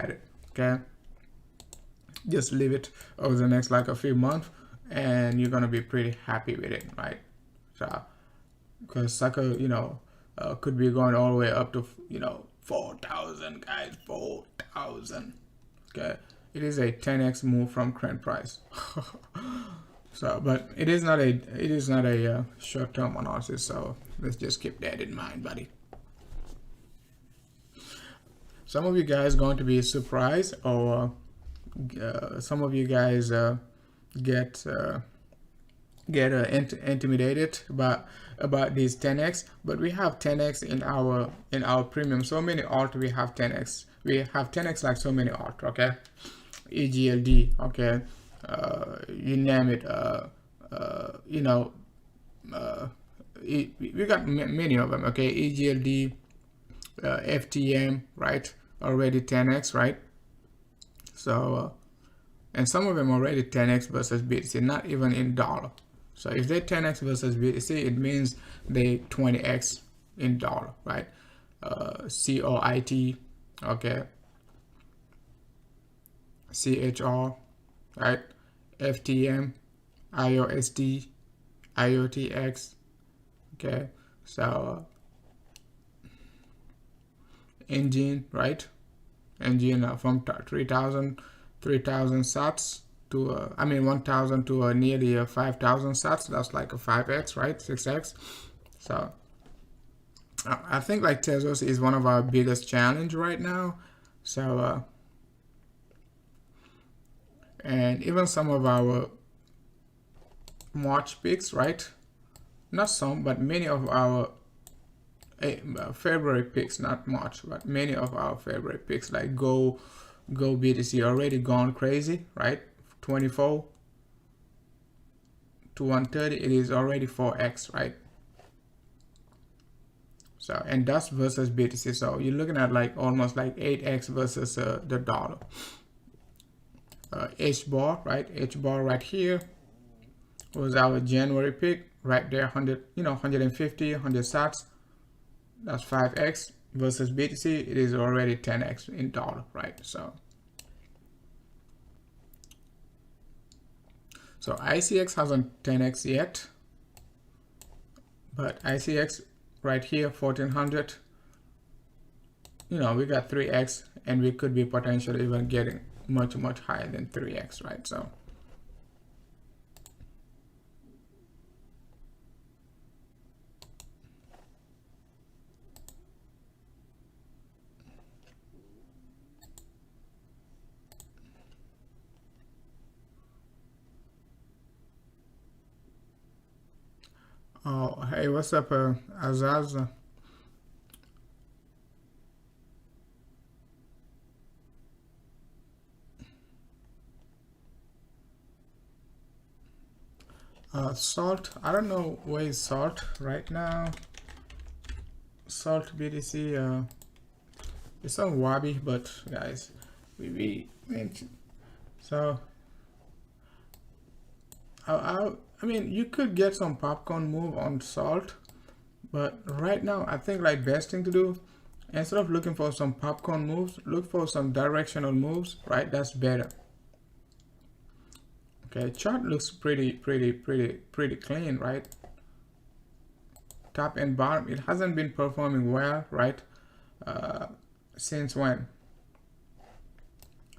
it. Okay. Just leave it over the next like a few months, and you're gonna be pretty happy with it, right? So, because sucker, you know, could be going all the way up to 4,000, guys, 4,000. Okay, it is a 10x move from current price. So, but it is not a short-term analysis. So let's just keep that in mind, buddy. Some of you guys going to be surprised, or some of you guys get intimidated about these 10x, but we have 10x in our premium. So many alt, we have 10x. We have 10x like so many alt. Okay, EGLD. Okay. You name it, we got many of them. Okay, EGLD, FTM, right? Already 10x, right? So, and some of them already 10x versus BTC, not even in dollar. So if they 10x versus BTC, it means they 20x in dollar, right? COIT, okay, CHR, right? FTM, IOSD, IOTX, okay, so engine, right? Engine from 3,000 sats to 1,000 to nearly 5,000 sats. That's like a 5x, right? 6x. So I think like Tezos is one of our biggest challenge right now. So and even some of our March picks, right? Not some, but many of our February picks, not March, but many of our February picks like Go BTC already gone crazy, right? 24 to 130, it is already 4x, right? So, and that's versus BTC. So you're looking at like almost like 8x versus the dollar. H bar, right? H bar right here was our January pick right there, 150, 100 sats. That's 5x versus BTC. It is already 10x in dollar, right? So ICX hasn't 10x yet, but ICX right here, 1400. We got 3x, and we could be potentially even getting much higher than 3x, right? So oh, hey, what's up, Azaz? Salt, I don't know where is Salt right now. Salt BTC, it's on Wabi, but guys, we mentioned. So I mean, you could get some popcorn move on Salt, but right now I think like best thing to do, instead of looking for some popcorn moves, look for some directional moves, right? That's better. Okay, chart looks pretty clean, right? Top and bottom, it hasn't been performing well, right? Since when?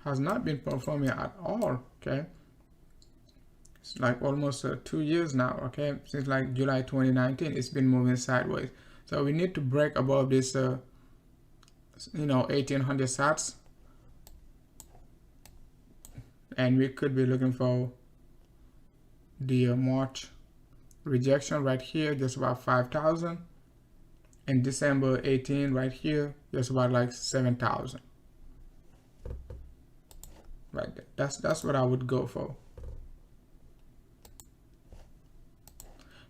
Has not been performing at all. Okay, it's like almost 2 years now. Okay, since like July 2019, it's been moving sideways. So we need to break above this 1800 sats, and we could be looking for the March rejection right here, just about 5,000, and December 18 right here, just about like 7,000. Right there. That's what I would go for.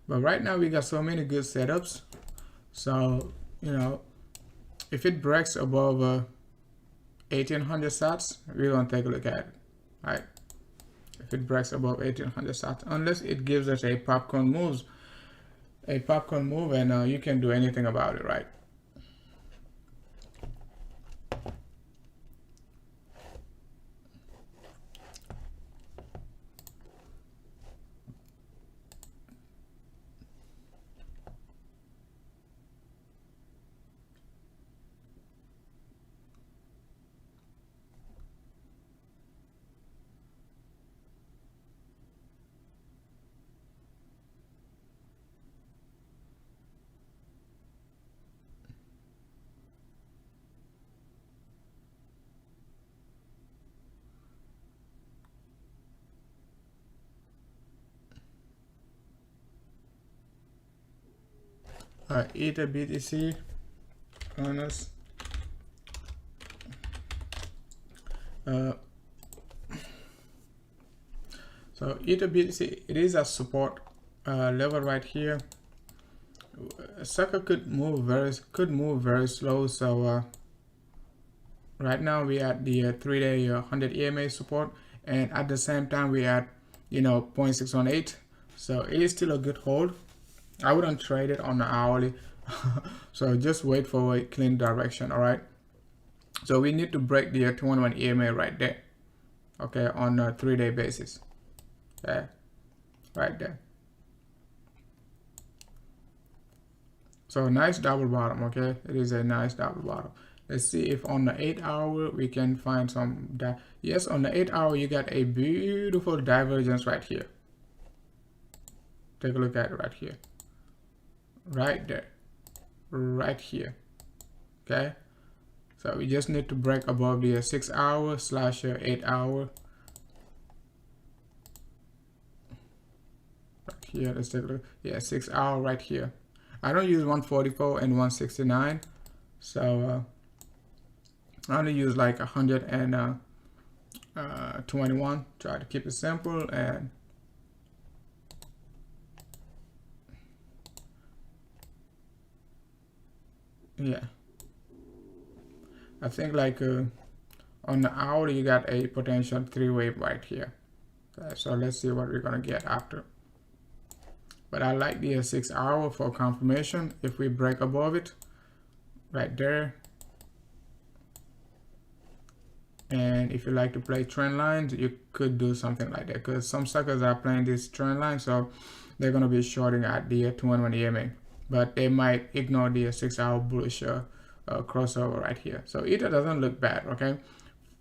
But right now we got so many good setups. So if it breaks above 1800 sats, we're gonna take a look at it, right? If it breaks above 1800 sats, unless it gives us a popcorn move, and you can do anything about it, right? Ether BTC earners. So Ether BTC, it is a support level right here. Sucker could move very slow. So right now we at the 3-day 100 EMA support, and at the same time we at 0.618. So it is still a good hold. I wouldn't trade it on the hourly. So just wait for a clean direction. All right, so we need to break the 21 EMA right there, okay, on a 3-day basis. Okay, right there. So nice double bottom. Okay, it is a nice double bottom. Let's see if on the 8-hour we can find some yes, on the 8-hour you got a beautiful divergence right here. Take a look at it right here, right there, right here. Okay, so we just need to break above the 6-hour / 8-hour right here. Let's take a look. Yeah, 6-hour right here. I don't use 144 and 169, so I only use like 121. Try to keep it simple. And yeah, I think like on the hour you got a potential 3-wave right here. Okay, so let's see what we're gonna get after. But I like the 6-hour for confirmation. If we break above it right there, and if you like to play trend lines, you could do something like that, because some suckers are playing this trend line, so they're going to be shorting at the 21 EMA, but they might ignore the 6-hour bullish crossover right here. So Ether doesn't look bad. Okay,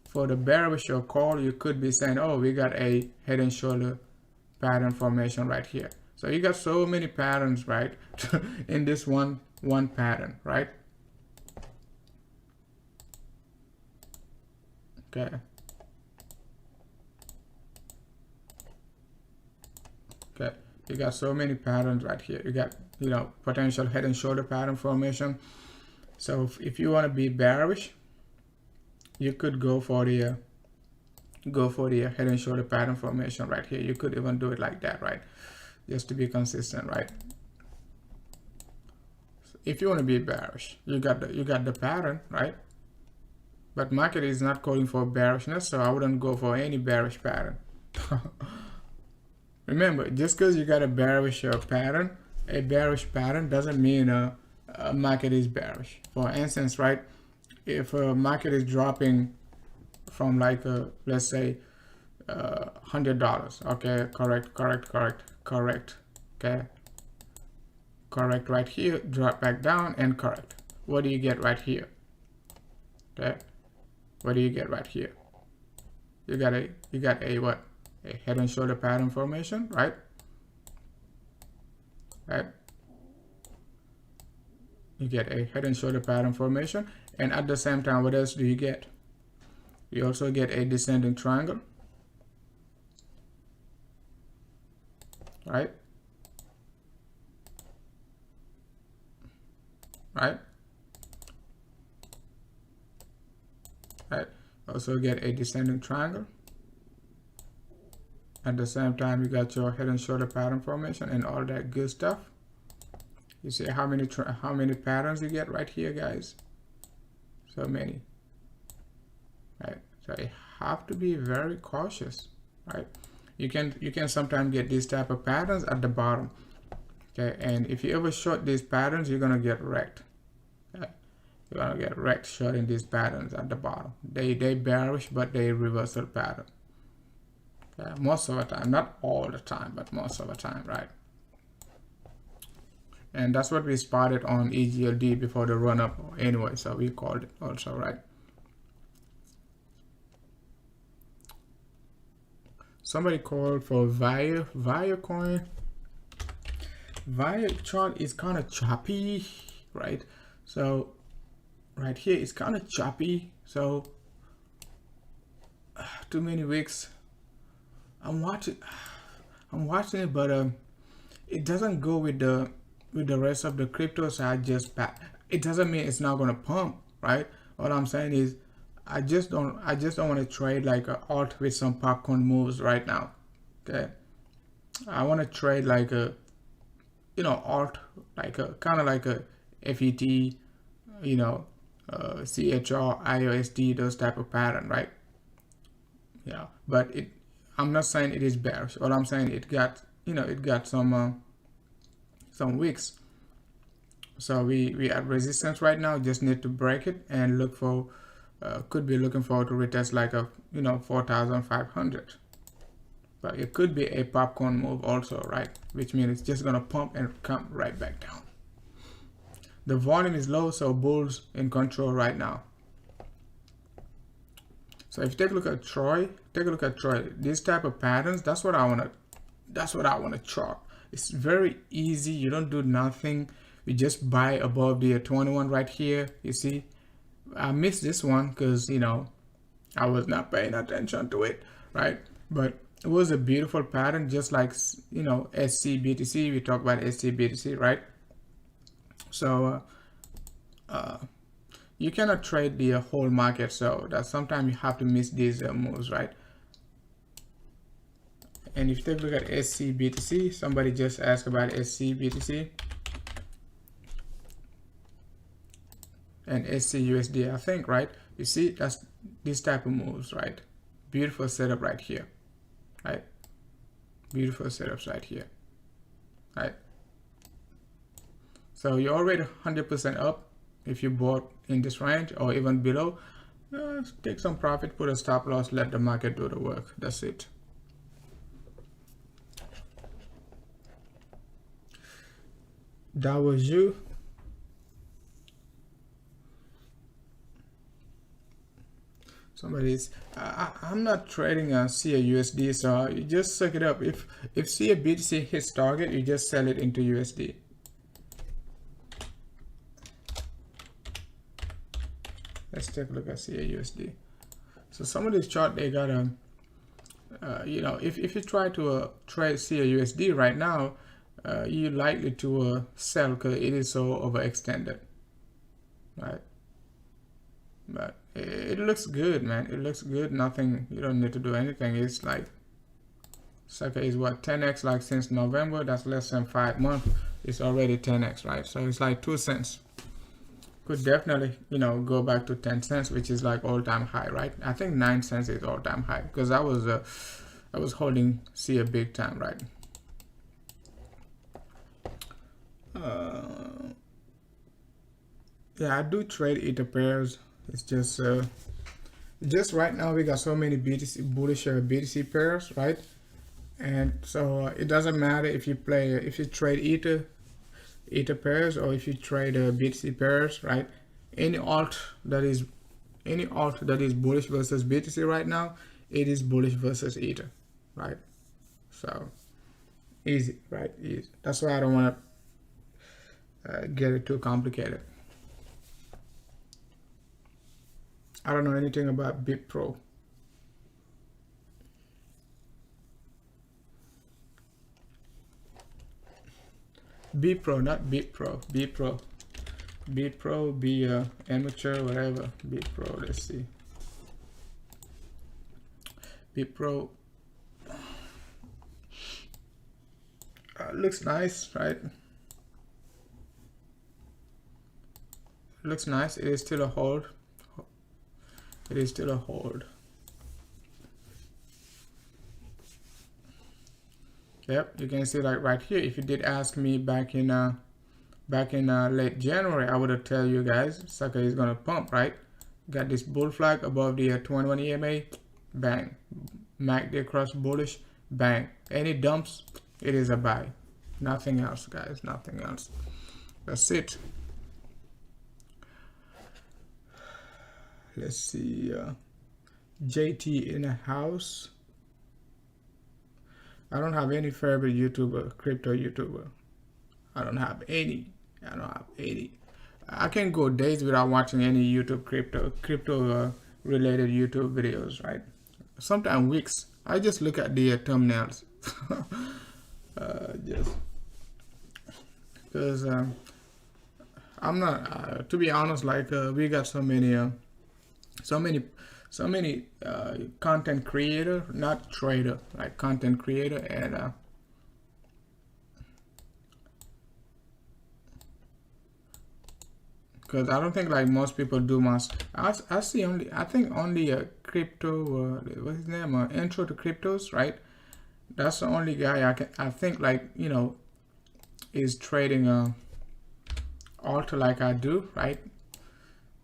for the bearish call, you could be saying, oh, we got a head and shoulder pattern formation right here. So you got so many patterns, right, in this one pattern, right? Okay. Okay, you got so many patterns right here. You got, potential head and shoulder pattern formation. So if you want to be bearish, you could go for the head and shoulder pattern formation right here. You could even do it like that, right? just to be consistent, right? So if you want to be bearish, you got the pattern, right? But market is not calling for bearishness, so I wouldn't go for any bearish pattern. Remember, just because you got a bearish pattern doesn't mean a market is bearish. For instance, right, if a market is dropping from like let's say $100, okay, correct, okay, correct right here, drop back down and correct. What do you get right here? Okay, what do you get right here? You got a what? A head and shoulder pattern formation, right? Right. You get a head and shoulder pattern formation, and at the same time, what else do you get? You also get a descending triangle, right? Right. Right. Also get a descending triangle. At the same time, you got your head and shoulder pattern formation and all that good stuff. You see how many patterns you get right here, guys? So many, right? So you have to be very cautious, right? You can sometimes get these type of patterns at the bottom, okay? And if you ever short these patterns, you're gonna get wrecked. Okay? You're gonna get wrecked shorting these patterns at the bottom. They bearish, but they reversal pattern. Okay? Most of the time, not all the time, but most of the time, right? And that's what we spotted on EGLD before the run up anyway, so we called it also, right? Somebody called for VIA coin. VIA chart is kind of choppy, right? So right here it's kind of choppy, so too many wicks. I'm watching it, but it doesn't go with the rest of the crypto, so I just back. It doesn't mean it's not gonna pump, right? What I'm saying is I just don't want to trade like a alt with some popcorn moves right now. Okay, I want to trade like a, you know, alt, like a kind of like a FET, you know, CHR, IOSD, those type of pattern, right? Yeah, but I'm not saying it is bearish. What I'm saying, it got, you know, it got some wicks. So we at resistance right now. Just need to break it and look for. Could be looking forward to retest like a, you know, 4,500. But it could be a popcorn move also, right? Which means it's just gonna pump and come right back down. The volume is low, so bulls in control right now. So if you take a look at Troy, these type of patterns, that's what I wanna chart. It's very easy. You don't do nothing. We just buy above the 21 right here. You see, I missed this one because, you know, I was not paying attention to it, right? But it was a beautiful pattern, just like, you know, SCBTC. We talked about SCBTC, right? So you cannot trade the whole market, so that sometimes you have to miss these moves, right? And if you take a look at SCBTC, somebody just asked about SCBTC and SCUSD, I think, right? You see, that's this type of moves, right? Beautiful setup right here, right? Beautiful setups right here, right? So you're already 100% up if you bought in this range or even below. Take some profit, put a stop loss, let the market do the work. That's it. That was you. Somebody's I'm not trading a CAUSD, so you just suck it up. If CABTC hits target, you just sell it into USD. Let's take a look at CAUSD. So some of this chart, they got a you know, if you try to trade CAUSD right now, you're likely to sell because it is so overextended, right? But it looks good, man. It looks good. Nothing, you don't need to do anything. It's like Sucker is what, 10x like since November. That's less than 5 months. It's already 10x, right? So it's like 2 cents. Could definitely, you know, go back to 10 cents, which is like all-time high, right? I think 9 cents is all-time high because I was holding C a big time, right? Yeah, I do trade Ether pairs. It's just right now we got so many BTC bullish BTC pairs, right? And so it doesn't matter if you trade Ether pairs or if you trade BTC pairs, right? Any alt that is bullish versus BTC right now, it is bullish versus Ether, right? So easy, right? Easy. That's why I don't want to get it too complicated. I don't know anything about BitPro. BitPro, not BitPro. BitPro. BitPro, be amateur, whatever. BitPro, let's see. BitPro looks nice, right? Looks nice. It is still a hold. It is still a hold. Yep, you can see like right here. If you did ask me back in late January, I would have tell you guys sucker is gonna pump, right? Got this bull flag above the 21 EMA, bang. MACD across bullish, bang. Any dumps, it is a buy. Nothing else, guys. Nothing else. That's it. Let's see. JT in a house. I don't have any favorite YouTuber, crypto YouTuber. I don't have any. I can go days without watching any YouTube crypto related YouTube videos, right? Sometimes weeks. I just look at the thumbnails. Just because I'm not. To be honest, like we got so many content creator, not trader, like content creator, and because I don't think like most people do much. I see only, I think only a crypto, what's his name, intro to cryptos, right? That's the only guy I think like, you know, is trading alter like I do, right?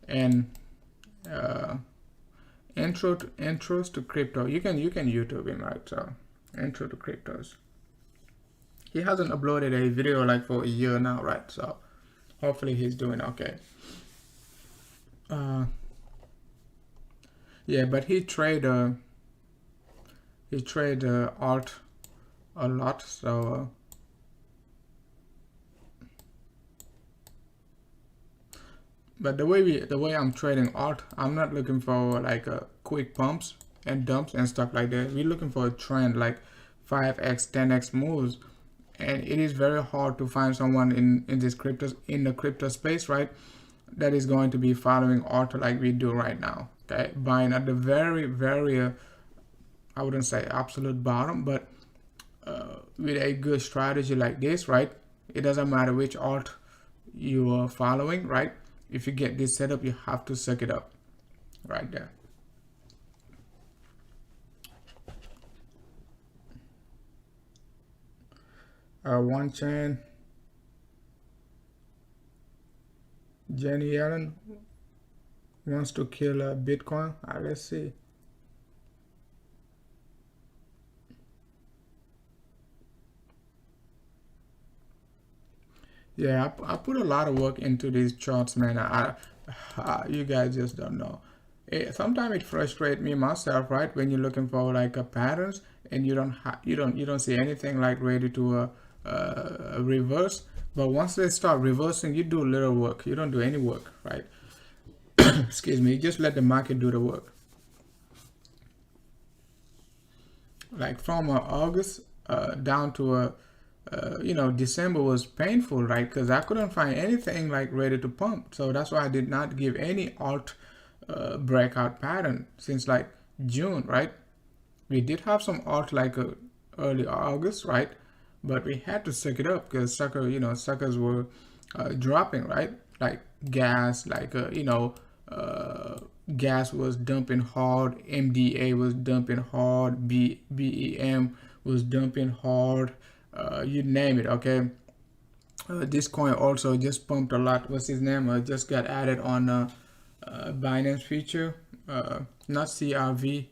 And intros to crypto. You can YouTube him, right? So intro to cryptos. He hasn't uploaded a video like for a year now, right? So hopefully he's doing okay. Yeah, but he trade alt a lot, so but the way I'm trading alt, I'm not looking for like quick pumps and dumps and stuff like that. We're looking for a trend like 5x 10x moves, and it is very hard to find someone in the crypto space, right, that is going to be following alt like we do right now. Okay, buying at the very I wouldn't say absolute bottom, but with a good strategy like this, right? It doesn't matter which alt you are following, right? If you get this setup, you have to suck it up right there. One chain. Jenny Allen wants to kill Bitcoin. Let's see. Yeah, I put a lot of work into these charts, man. You guys just don't know. Sometimes it frustrates me myself, right? When you're looking for like patterns and you don't see anything like ready to reverse. But once they start reversing, you do little work. You don't do any work, right? Excuse me. You just let the market do the work. Like from August down to you know, December was painful, right? Because I couldn't find anything like ready to pump. So that's why I did not give any alt breakout pattern since like June, right? We did have some alt like early August, right? But we had to suck it up because suckers were dropping, right? Like gas, like gas was dumping hard, MDA was dumping hard, BEM was dumping hard, you name it. Okay. This coin also just pumped a lot. What's his name? Just got added on Binance feature, not CRV,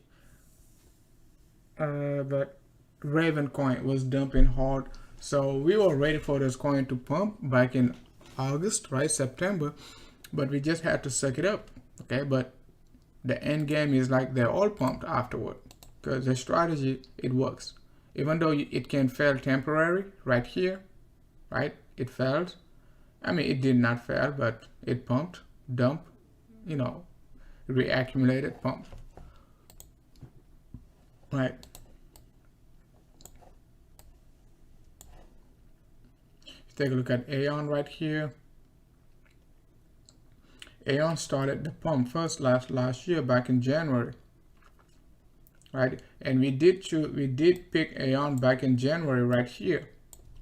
but Raven coin was dumping hard. So we were ready for this coin to pump back in August, right? September, but we just had to suck it up. Okay, but the end game is like they're all pumped afterward because the strategy, it works. Even though it can fail temporary right here, right? It failed. I mean, it did not fail, but it pumped, dump, reaccumulated, pump. Right. Take a look at Aeon right here. Aeon started the pump first last year back in January, right? And we did pick Aeon back in January right here.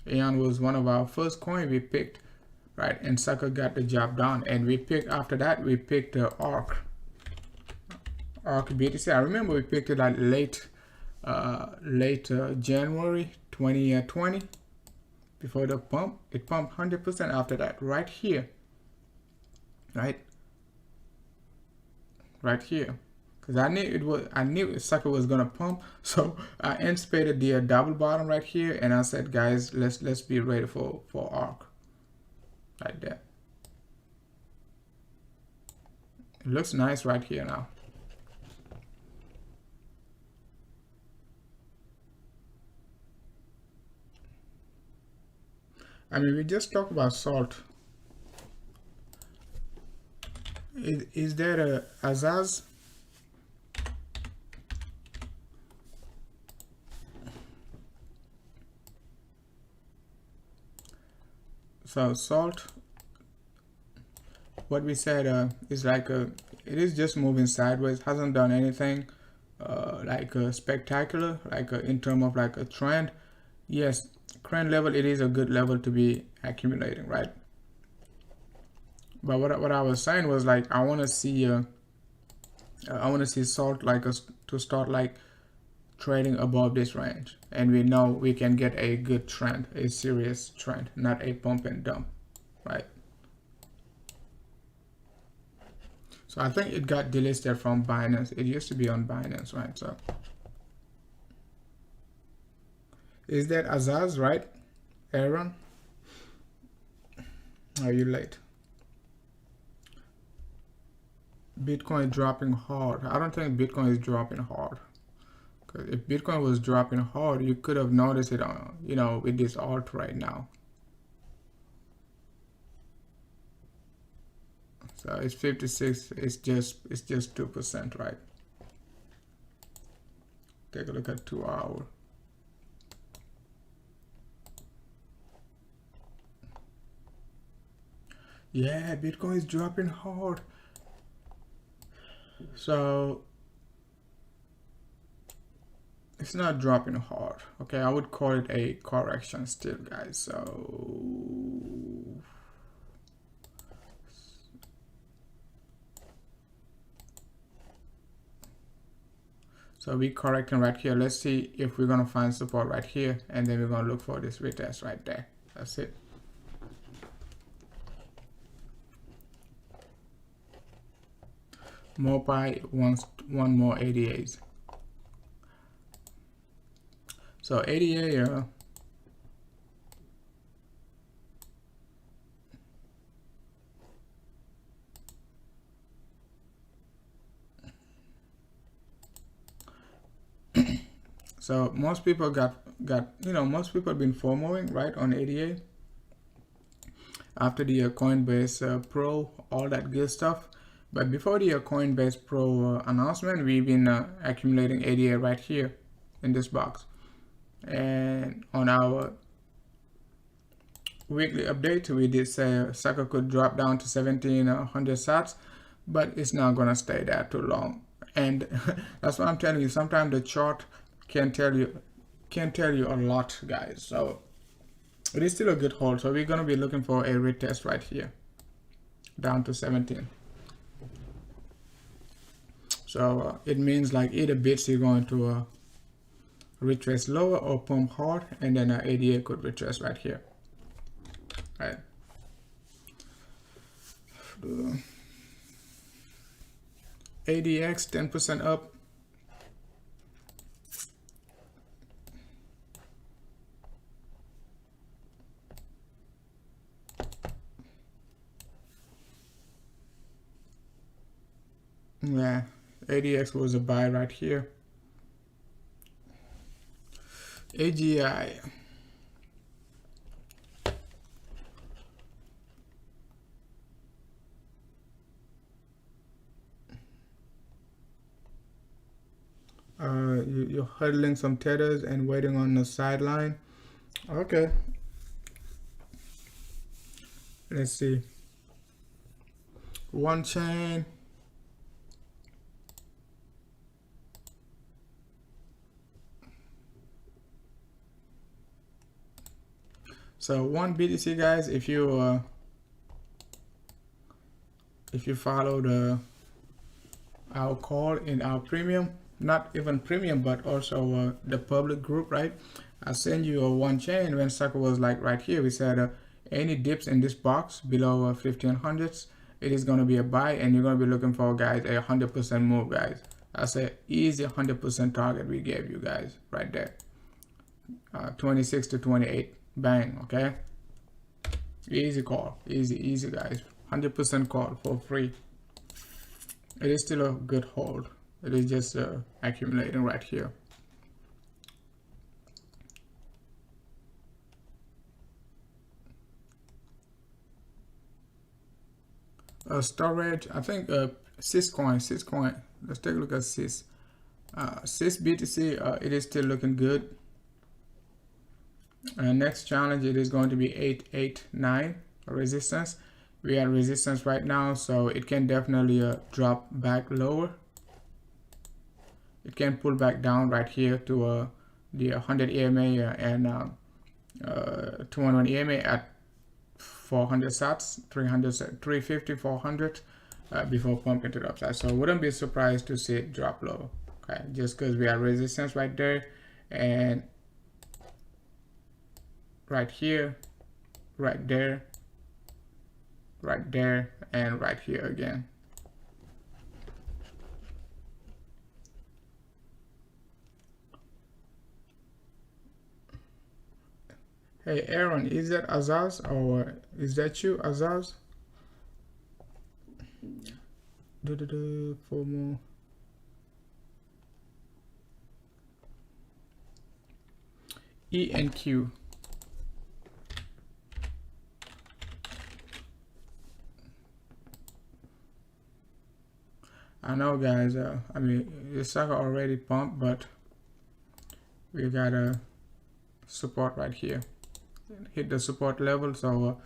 Aeon was one of our first coin we picked, right? And sucker got the job done. And we picked, after that we picked ARC BTC. I remember we picked it at late January 2020 before the pump. It pumped 100% after that right here, right here, because I knew sucker was gonna pump. So I anticipated the double bottom right here, and I said, guys, let's be ready for ARC right there. It looks nice right here now. I mean, we just talked about salt. Is there a Azaz? So salt, what we said is like it is just moving sideways, hasn't done anything spectacular, in terms of like a trend. Yes, current level, it is a good level to be accumulating, right? But what I was saying was, like, I want to see salt to start like trading above this range, and we know we can get a good trend, a serious trend, not a pump and dump, right? So I think it got delisted from Binance. It used to be on Binance, right? So is that Azaz, right? Aaron, are you late? Bitcoin dropping hard. I don't think Bitcoin is dropping hard. Because if Bitcoin was dropping hard, you could have noticed it on, with this alt right now. So it's 56. It's just 2%, right? Take a look at 2 hour. Yeah, Bitcoin is dropping hard. So it's not dropping hard. Okay, I would call it a correction still, guys. So we correcting right here. Let's see if we're gonna find support right here, and then we're gonna look for this retest right there. That's it. Mopai wants one more ADAs. So ADA, so most people most people have been FOMOing, right, on ADA after the Coinbase Pro, all that good stuff. But before the Coinbase Pro announcement, we've been accumulating ADA right here in this box. And on our weekly update, we did say sucker could drop down to 1700 sats, but it's not gonna stay there too long. And that's what I'm telling you. Sometimes the chart can can tell you a lot, guys. So it is still a good hold. So we're gonna be looking for a retest right here, down to 17. So it means like either bits you're going to retrace lower or pump hard, and then ADA could retrace right here, right? ADX 10% up. Yeah, ADX was a buy right here. AGI. You're huddling some tethers and waiting on the sideline. Okay. Let's see. One chain. So one BTC, guys, if you follow our call in our premium, not even premium, but also the public group, right? I send you a one chain when sucker was like right here. We said any dips in this box below 1500s, it is going to be a buy, and you're going to be looking for, guys, a 100% move, guys. That's a easy 100% target we gave you guys right there. 26 to 28, bang. Okay, easy call, easy guys. 100% call for free. It is still a good hold. It is just accumulating right here. Storage, I think Syscoin. Let's take a look at Sys. Sys BTC, it is still looking good. Next challenge, it is going to be 889 resistance. We are resistance right now, so it can definitely drop back lower. It can pull back down right here to the 100 EMA and 211 EMA at 400 sats, 300, 350, 400 before pumping to the upside. So wouldn't be surprised to see it drop low. Okay, just because we have resistance right there, and right here, right there, right there, and right here again. Hey Aaron, is that Azaz, or is that you, Azaz? Four more. E and Q. I know, guys. I mean, the sucker already pumped, but we got a support right here. Hit the support level, so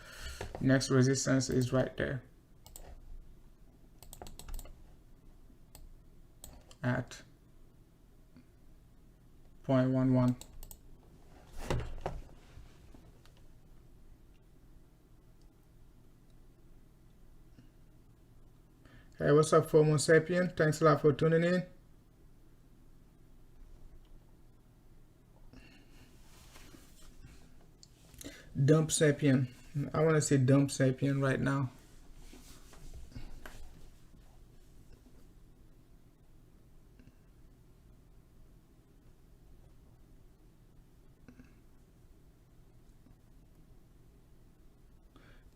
next resistance is right there at 0.11. Hey, what's up, Homo sapien? Thanks a lot for tuning in. Dump sapien. I want to say dump sapien right now.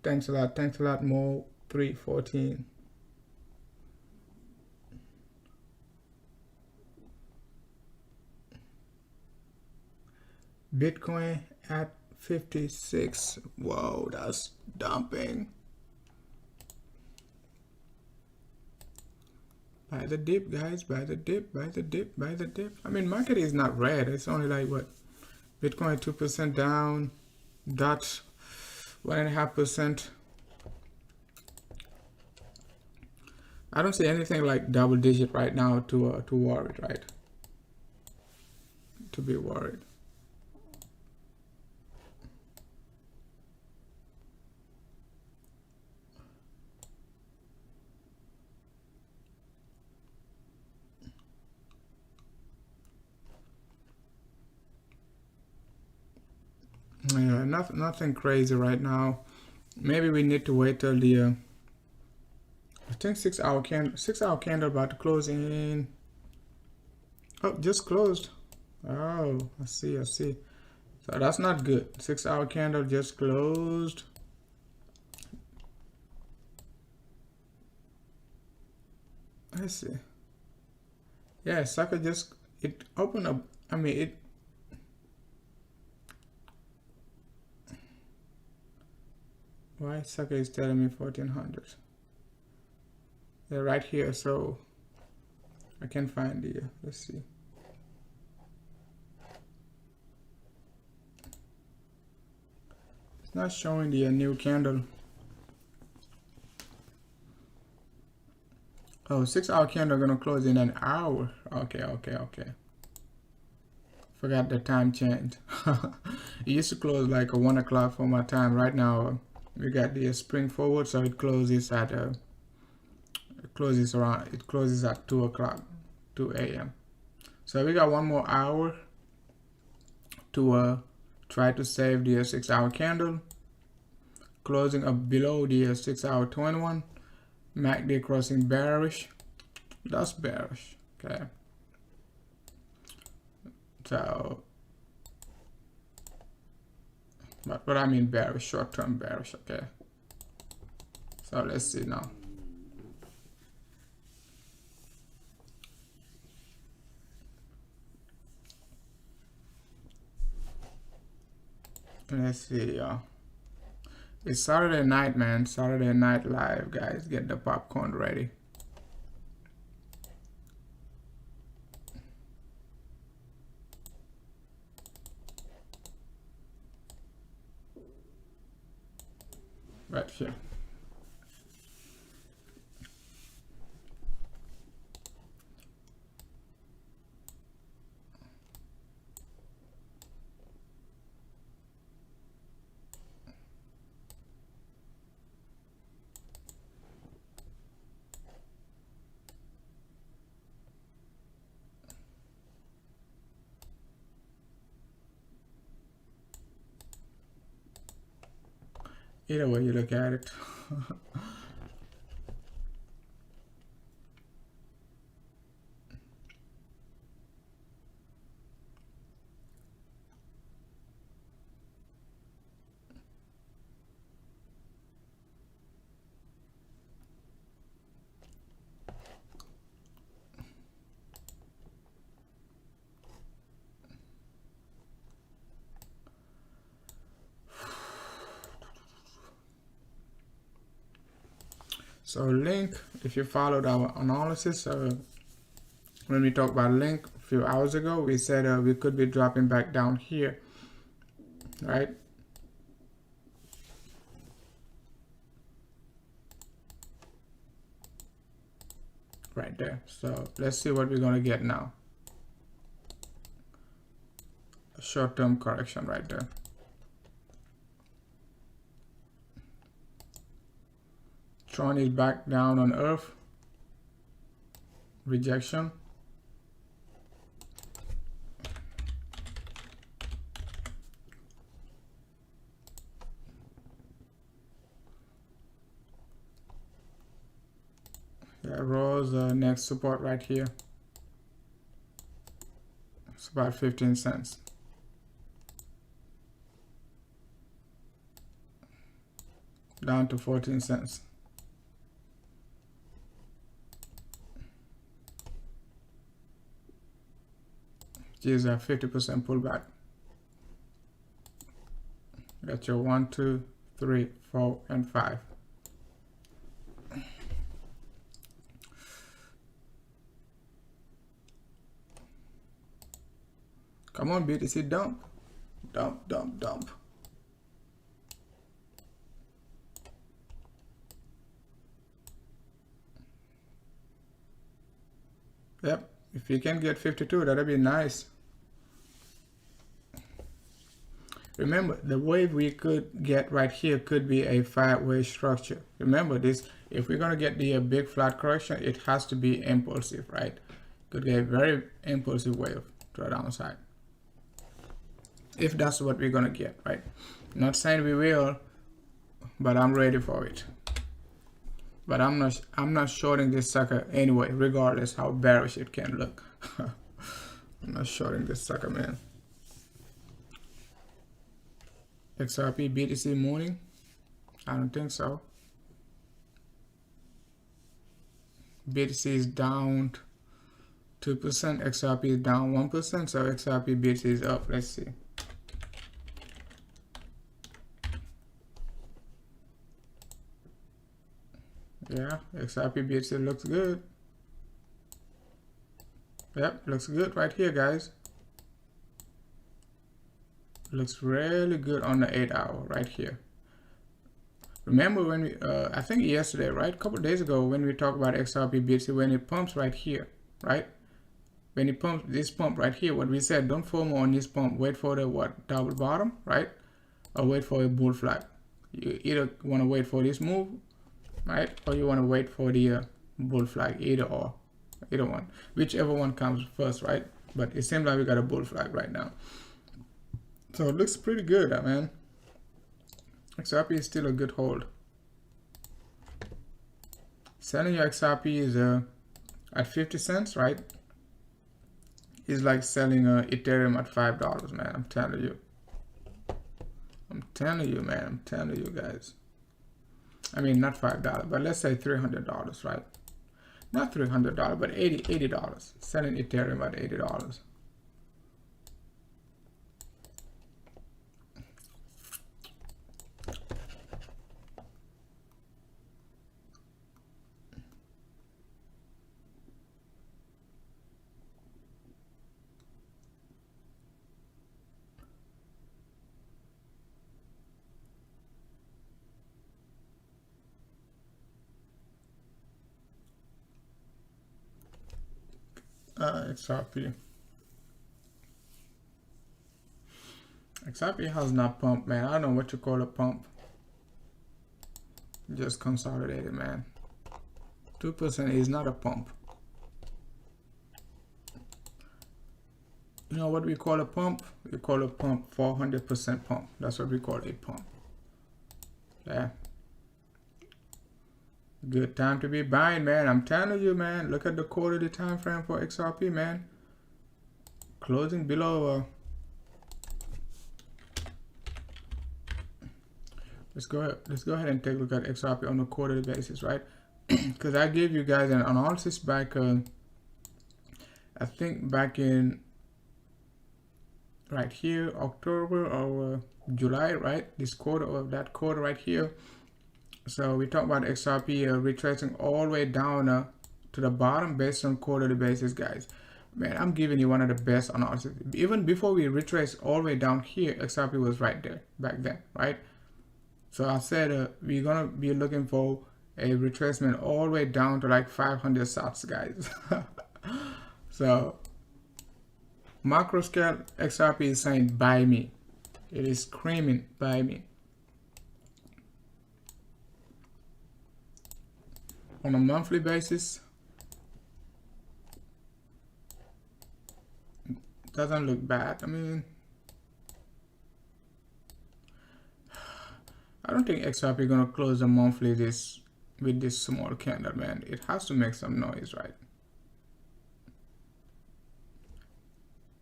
Thanks a lot, Mo 314. Bitcoin at 56. Whoa, that's dumping. Buy the dip, guys. Buy the dip, buy the dip, buy the dip. I mean, market is not red. It's only like what? Bitcoin 2% down. Dot 1.5%. I don't see anything like double digit right now to worry, right? To be worried. Yeah, nothing crazy right now. Maybe we need to wait till the I think 6 hour candle about to close in. Oh, just closed. Oh, I see. So that's not good. 6 hour candle just closed. Let's see. Yeah, sucker just it opened up. I mean it. Why sucker is telling me 1400? They're right here, so I can find the. Let's see. It's not showing the new candle. Oh, 6 hour candle gonna close in an hour. Okay. Forgot the time change. It used to close like 1 o'clock for my time. Right now, we got the spring forward, so it closes at it closes at 2 o'clock, 2 a.m. So we got 1 more hour to try to save the 6 hour candle. Closing up below the 6 hour 21. MACD crossing bearish. That's bearish. Okay. So, but I mean bearish, short-term bearish. Okay. So let's see now. Let's see, y'all. It's Saturday night, man. Saturday night live, guys. Get the popcorn ready. Right here. Either way you look at it. So link, if you followed our analysis, when we talked about link a few hours ago, we said we could be dropping back down here, right? Right there. So let's see what we're gonna get now. A short-term correction right there. Tron is back down on earth. Rejection. Yeah, rose next support right here. It's about 15 cents. Down to 14 cents. Here's a 50% pullback. Got your 1, 2, 3, 4, and 5. Come on, BTC, dump. Dump. Yep, if you can get 52, that'd be nice. Remember, the wave we could get right here could be a 5-way structure. Remember this, if we're gonna get the big flat correction, it has to be impulsive, right? Could get a very impulsive wave to the downside. if that's what we're gonna get, right? Not saying we will, but I'm ready for it. But I'm not shorting this sucker anyway, regardless how bearish it can look. I'm not shorting this sucker, man. XRP BTC morning? I don't think so. BTC is down 2%, XRP is down 1%, so XRP BTC is up. Let's see. Yeah, XRP BTC looks good. Yep, looks good right here, guys. Looks really good on the 8 hour right here. Remember when we, I think yesterday, right? A couple of days ago when we talked about XRP BTC, when it pumps right here, right? When it pumps, this pump right here, what we said, don't FOMO on this pump. Wait for the what? Double bottom, right? Or wait for a bull flag. You either want to wait for this move, right? Or you want to wait for the bull flag, either or. Either one. Whichever one comes first, right? But it seems like we got a bull flag right now. So it looks pretty good, man. XRP is still a good hold. Selling your XRP is at 50 cents, right? It's like selling Ethereum at $5, man. I'm telling you. I'm telling you, man. I'm telling you guys. I mean, not $5, but let's say $300, right? Not $300, but $80. Selling Ethereum at $80. XRP. XRP has not pumped, man. I don't know what you call a pump. Just consolidated, man. 2% is not a pump. You know what we call a pump? We call a pump 400% pump. That's what we call a pump. Yeah. Good time to be buying, man. I'm telling you, man. Look at the quarterly time frame for XRP, man. Closing below. Let's go ahead and take a look at XRP on a quarterly basis, right? Because I gave you guys an analysis back. I think back in right here, October or July, right? This quarter or that quarter right here. So we talked about XRP retracing all the way down to the bottom based on quarterly basis, guys. Man, I'm giving you one of the best analysis. Even before we retrace all the way down here, XRP was right there back then, right? So I said we're gonna be looking for a retracement all the way down to like 500 sats, guys. So macro scale XRP is saying buy me. It is screaming buy me. On a monthly basis, doesn't look bad. I mean, I don't think XRP gonna close the monthly with this small candle, man. It has to make some noise, right?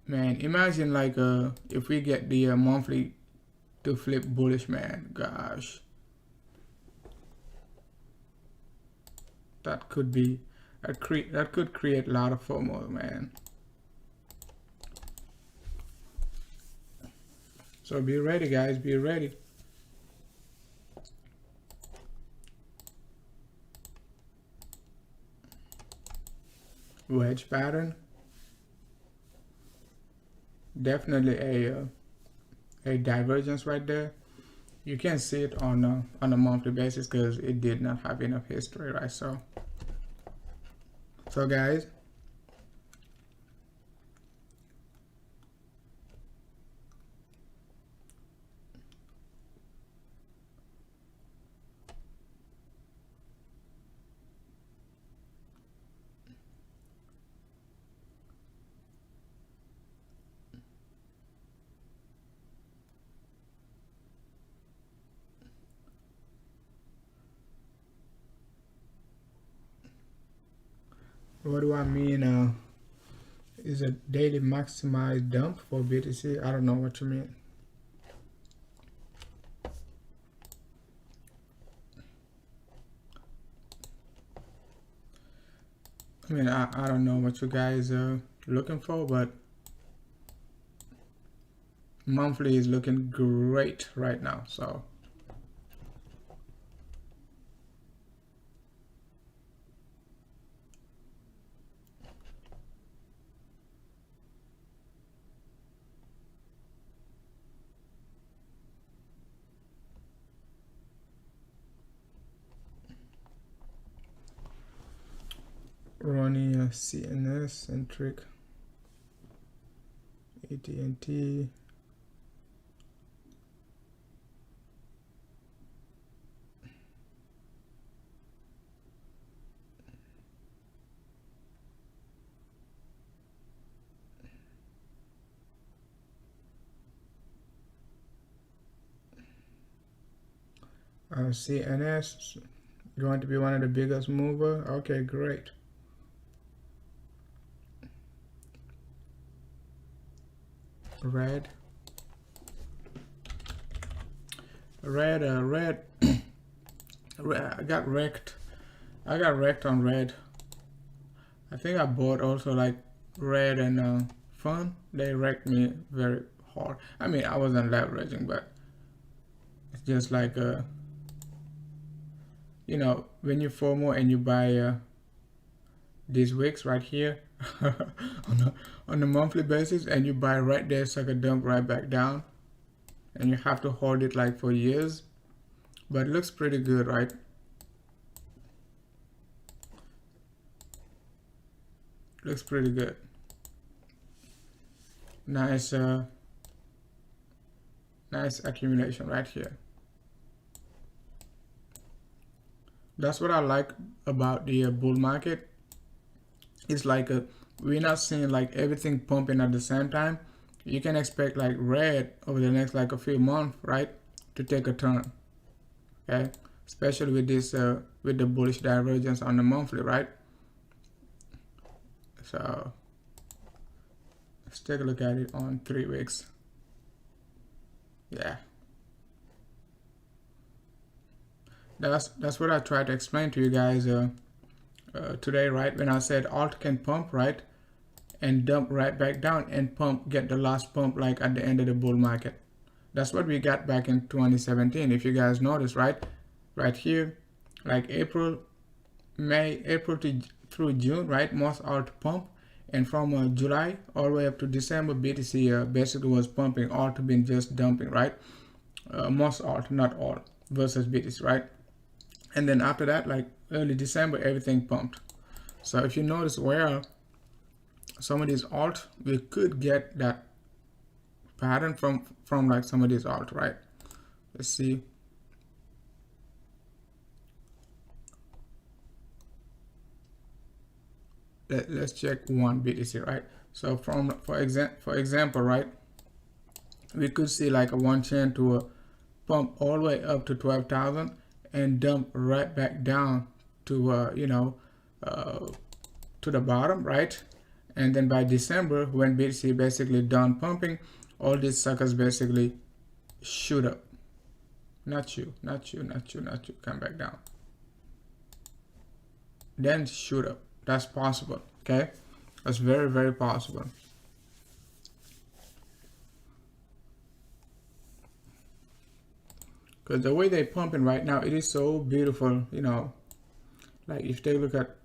Man, imagine like if we get the monthly to flip bullish, man. Gosh, that could be that could create a lot of FOMO, man. So be ready, guys. Be ready. Wedge pattern. Definitely a divergence right there. You can see it on a monthly basis because it did not have enough history, right? So guys, what do I mean? Is a daily maximized dump for BTC? I don't know what you mean. I mean, I don't know what you guys are looking for, but monthly is looking great right now. So Ronnie, CNS, Centric, AT&T. CNS going to be one of the biggest mover. Okay, great. Red, I got wrecked. I got wrecked on red. I think I bought also like red and fun. They wrecked me very hard. I mean, I wasn't leveraging, but it's just like you know, when you FOMO and you buy these wicks right here on a monthly basis, and you buy right there, sucker dump right back down, and you have to hold it like for years, but it looks pretty good, right? Looks pretty good. Nice nice accumulation right here. That's what I like about the bull market. It's like we're not seeing like everything pumping at the same time. You can expect like red over the next like a few months, right, to take a turn. Okay, especially with this with the bullish divergence on the monthly, right? So let's take a look at it on 3 weeks. Yeah, that's what I tried to explain to you guys today, right? When I said alt can pump, right, and dump right back down, and pump, get the last pump like at the end of the bull market. That's what we got back in 2017. If you guys notice, right here, like April through June, right, most alt pump, and from July all the way up to December, BTC basically was pumping. Alt been just dumping, right? Most alt, not all, versus BTC, right? And then after that, like early December, everything pumped. So if you notice where some of these alt, we could get that pattern from like some of these alt, right? Let's see. Let's check one BTC, right? So for example, right, we could see like a one chain to a pump all the way up to 12,000 and dump right back down to you know, to the bottom, right? And then by December, when BTC basically done pumping, all these suckers basically shoot up. Not you, come back down. Then shoot up. That's possible, okay? That's very, very possible. Because the way they're pumping right now, it is so beautiful, you know. Like if they look at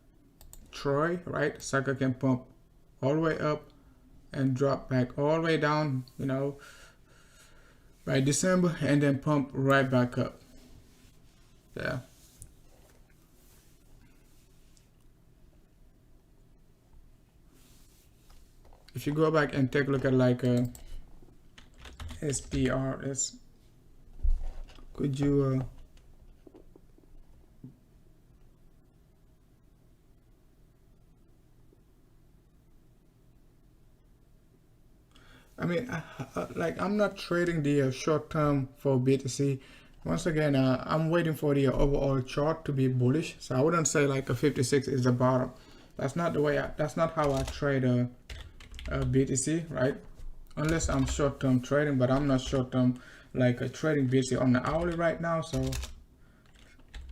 Troy, right? Sucker can pump all the way up and drop back all the way down, you know, by December, and then pump right back up. Yeah. If you go back and take a look at like SPRS, could you I mean, like I'm not trading the short term for BTC. Once again, I'm waiting for the overall chart to be bullish. So I wouldn't say like a 56 is the bottom. That's not the way that's not how I trade a BTC, right? Unless I'm short-term trading, but I'm not short-term like trading BTC on the hourly right now. So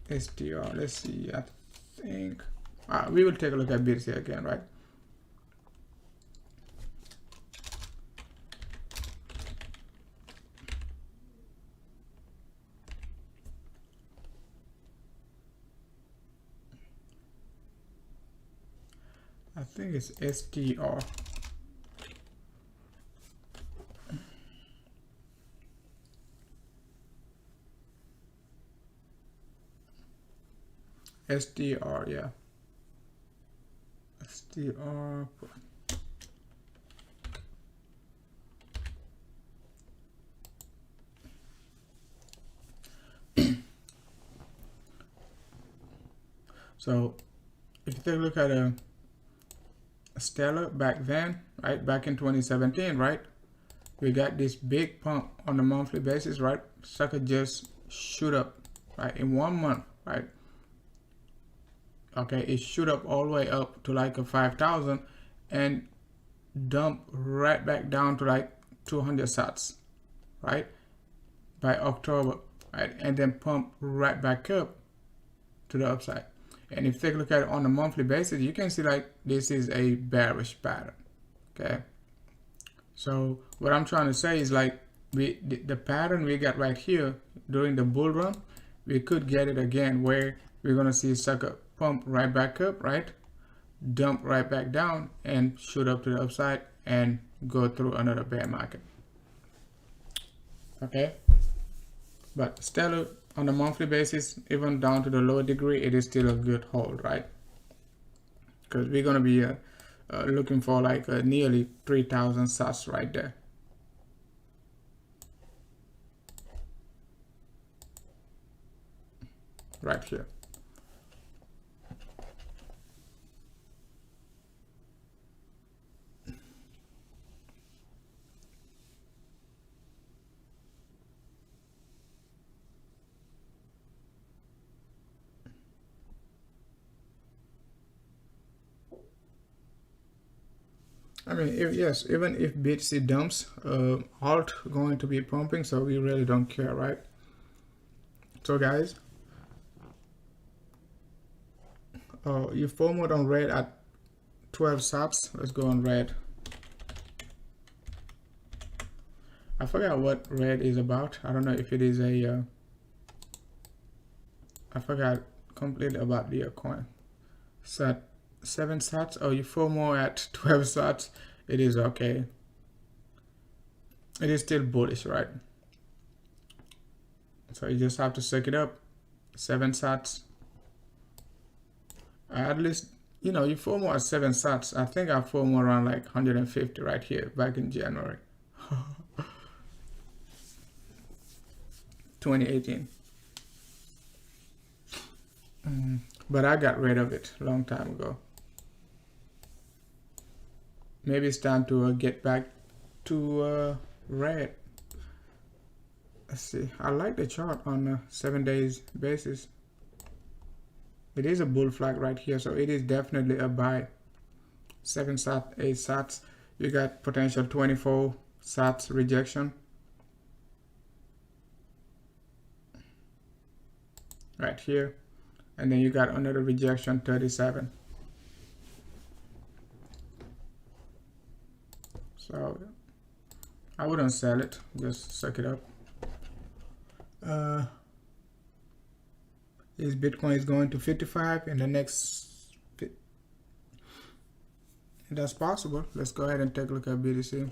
STR, let's see, I think we will take a look at BTC again, right? I think it's STR. STR, yeah. STR. So if you take a look at a Stellar back then, right, back in 2017, right, we got this big pump on a monthly basis, right? Sucker just shoot up, right, in 1 month, right? Okay, it shoot up all the way up to like a 5,000 and dump right back down to like 200 sats, right, by October, right, and then pump right back up to the upside. And if you take a look at it on a monthly basis, you can see like this is a bearish pattern. Okay, so what I'm trying to say is like the pattern we got right here during the bull run, we could get it again where we're gonna see sucker pump right back up, right, dump right back down and shoot up to the upside and go through another bear market. Okay, but Stellar on a monthly basis, even down to the lower degree, it is still a good hold, right? Because we're gonna be looking for like nearly 3,000 sats right there. Right here. I mean, yes, even if BTC dumps, alt going to be pumping, so we really don't care, right? So guys, you forward on red at 12 sats. Let's go on red. I forgot what red is about. I don't know if it is a I forgot completely about the coin. Sat 7 sats. Oh, you FOMO at 12 sats. It is okay. It is still bullish, right? So you just have to suck it up. 7 sats. At least, you know, you FOMO at 7 sats. I think I FOMO around like 150 right here back in January 2018. But I got rid of it a long time ago. Maybe it's time to get back to red. Let's see. I like the chart on a 7 days basis. It is a bull flag right here, so it is definitely a buy. 7 sats, 8 sats. You got potential 24 sats rejection. Right here. And then you got another rejection, 37. So I wouldn't sell it, just suck it up. Is Bitcoin is going to 55 in the next that's possible. Let's go ahead and take a look at BTC.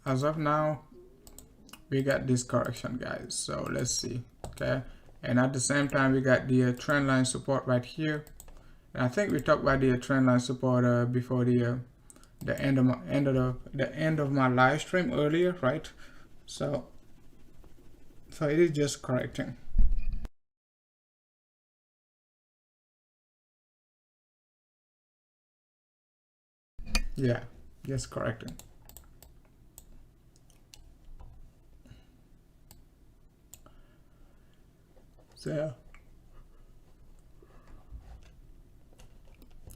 As of now, we got this correction, guys. So let's see. Okay, and at the same time, we got the trend line support right here. And I think we talked about the trend line support before the end of my live stream earlier, right? So it is just correcting. Yeah, just correcting.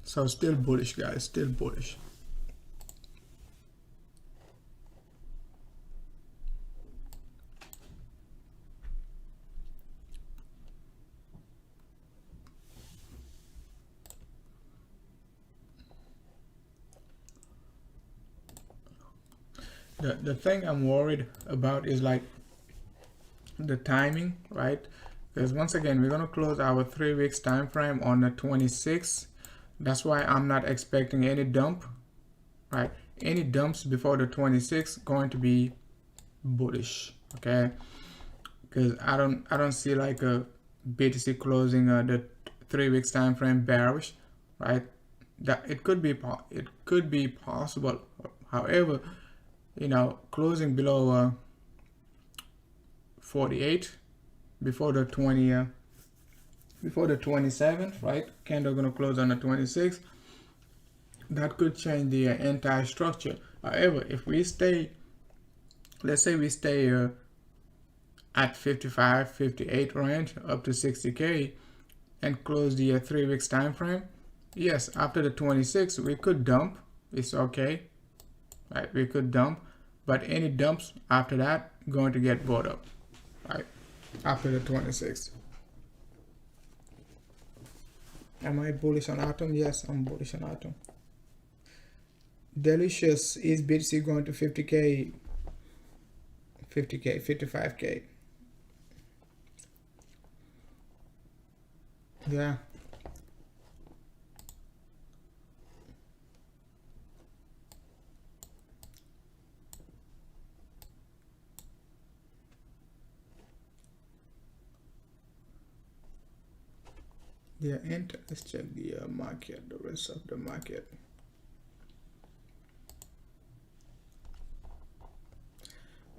So still bullish, guys, still bullish. The thing I'm worried about is like the timing, right? Because once again, we're gonna close our 3 weeks time frame on the 26th. That's why I'm not expecting any dump, right? Any dumps before the 26th going to be bullish, okay? Because I don't see like a BTC closing the 3 weeks time frame bearish, right? That it could be possible. However, you know, closing below 48 before the 27th, right? Candle gonna close on the 26th. That could change the entire structure. However, if we stay, let's say we stay at 55, 58 range up to 60K and close the 3 weeks time frame, yes, after the 26th we could dump. It's okay, right? We could dump, but any dumps after that going to get bought up, right? After the 26th. Am I bullish on Atom? Yes, I'm bullish on Atom. Delicious, is BTC going to 50K, 50K, 55K? Yeah. Yeah, and let's check the market, the rest of the market.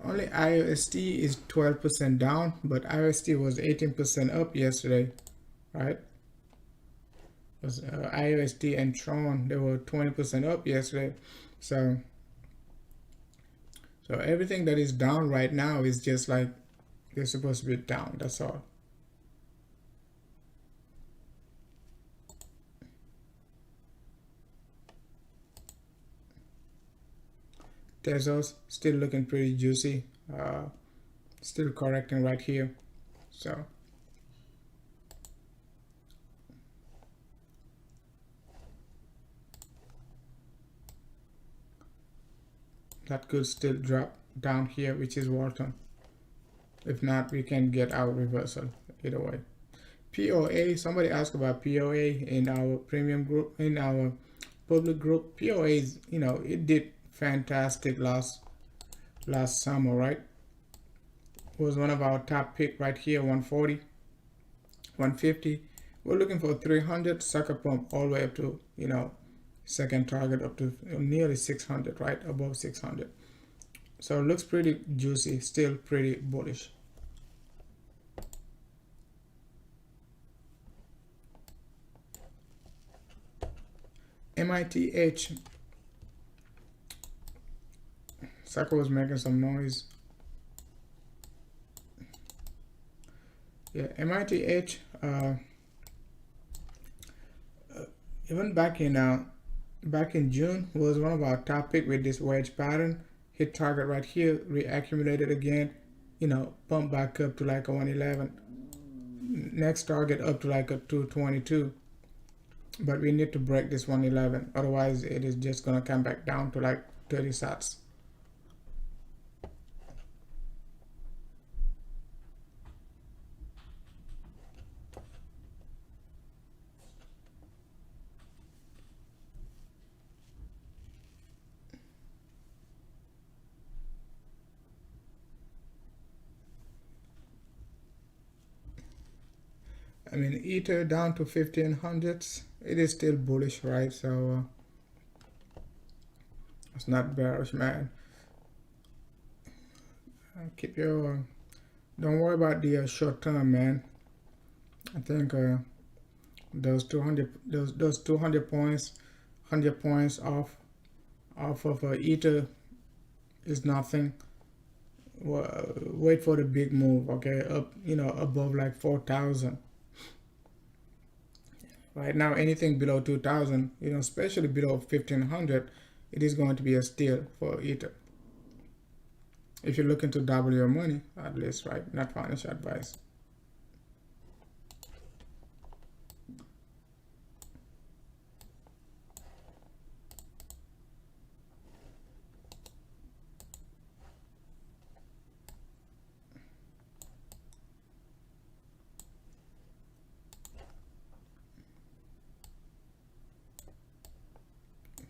Only IOST is 12% down, but IOST was 18% up yesterday, right? It was IOST and Tron, they were 20% up yesterday. So everything that is down right now is just like they're supposed to be down. That's all. Tezos still looking pretty juicy, still correcting right here. So that could still drop down here, which is Wharton. If not, we can get our reversal either way. POA, somebody asked about POA in our premium group, in our public group. POA is, you know, it did fantastic last summer, right? It was one of our top pick right here, 140, 150. We're looking for 300, sucker pump all the way up to, you know, second target up to nearly 600, right? Above 600. So it looks pretty juicy, still pretty bullish. MITH, sucker was making some noise. Yeah, MITH, even back in June was one of our top pick with this wedge pattern. Hit target right here, reaccumulated again, you know, pump back up to like a 111. Next target up to like a 222. But we need to break this 111, otherwise it is just gonna come back down to like 30 sats. I mean, Ether down to 1500s, it is still bullish, right? So it's not bearish, man. Keep your don't worry about the short term, man. I think those 200 points, 100 points off off of Ether is nothing. Wait for the big move, okay, up, you know, above like 4,000. Right now, anything below 2,000, you know, especially below 1,500, it is going to be a steal for Ether. If you're looking to double your money, at least, right? Not financial advice.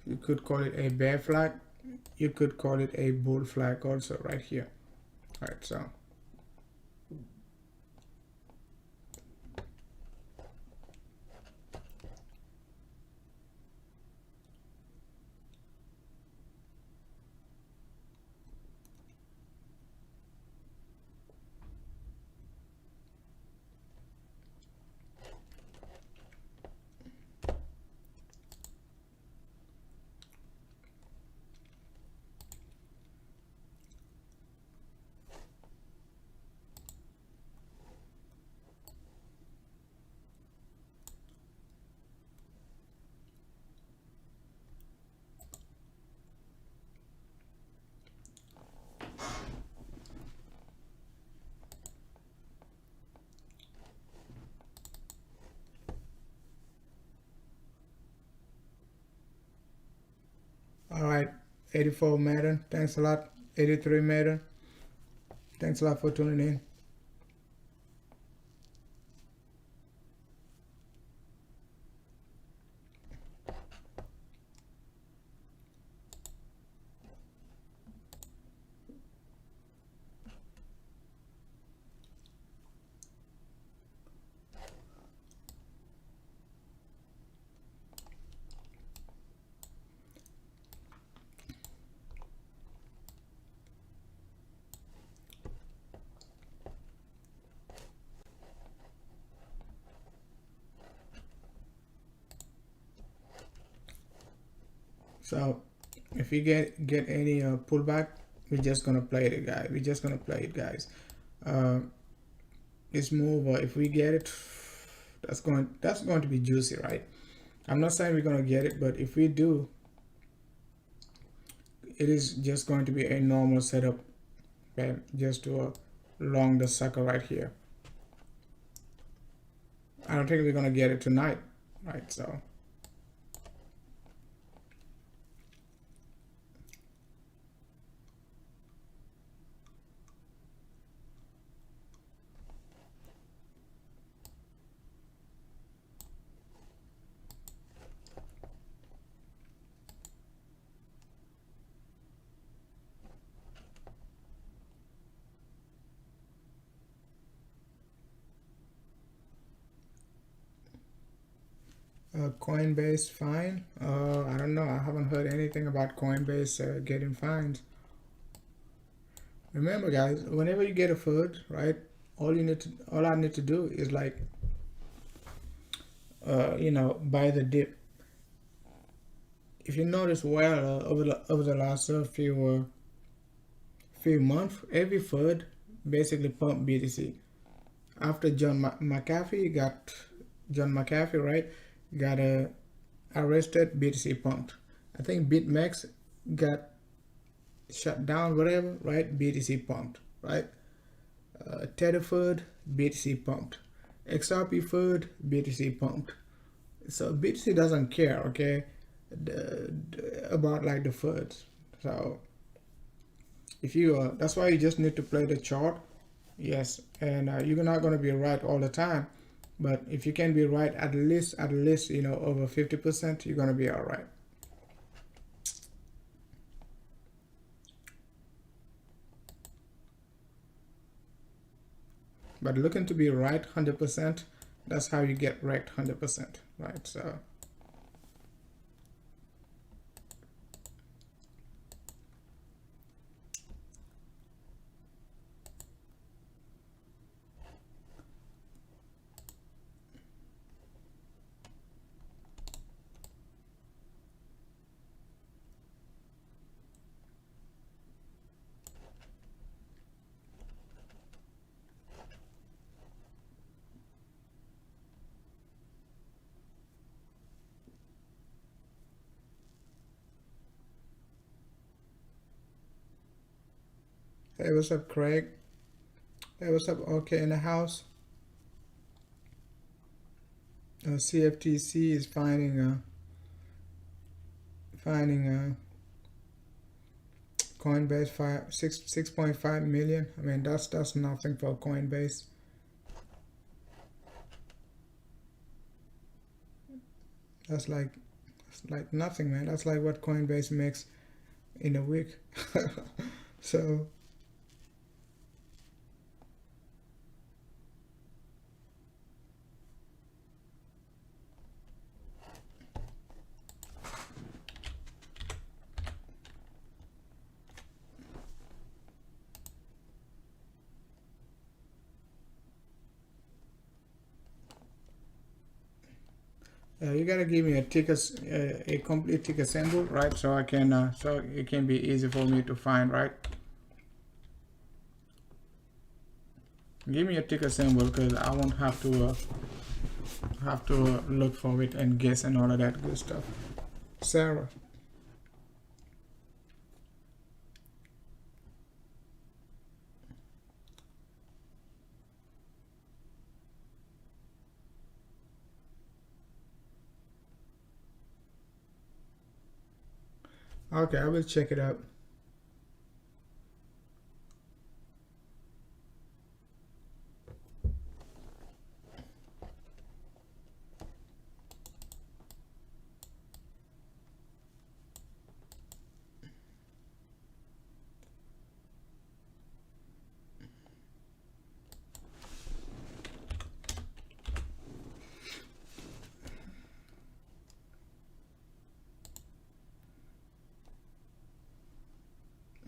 You could call it a bear flag. You could call it a bull flag also right here. All right, so all right, 84 Madden, thanks a lot. 83 Madden, thanks a lot for tuning in. So if we get any pullback, we're just gonna play it, guys. We're just gonna play it, guys. This move, if we get it, that's going to be juicy, right? I'm not saying we're gonna get it, but if we do, it is just going to be a normal setup, okay? Just to long the sucker right here. I don't think we're gonna get it tonight, right? So Coinbase fine. I don't know. I haven't heard anything about Coinbase getting fined. Remember, guys, whenever you get a FUD, right? All I need to do is like, you know, buy the dip. If you notice, well, over the last few months, every FUD basically pumped BTC. After John McAfee, right? Got arrested, BTC pumped. I think BitMEX got shut down, whatever, right? BTC pumped, right? Tether FUD, BTC pumped. XRP FUD, BTC pumped. So BTC doesn't care, okay, about like the FUDs. So if you, that's why you just need to play the chart. Yes, and you're not going to be right all the time, but if you can be right at least, you know, over 50%, you're going to be all right. But looking to be right 100%, that's how you get wrecked 100%, right? So Hey, what's up, Craig? Hey, what's up? Okay, in the house. CFTC is finding Coinbase 6.5 million. I mean, that's nothing for Coinbase. That's like nothing, man. That's like what Coinbase makes in a week. So you gotta give me a ticker, a complete ticker symbol, right? So I can, so it can be easy for me to find, right? Give me a ticker symbol because I won't have to look for it and guess and all of that good stuff. Sarah. Okay, I will check it out.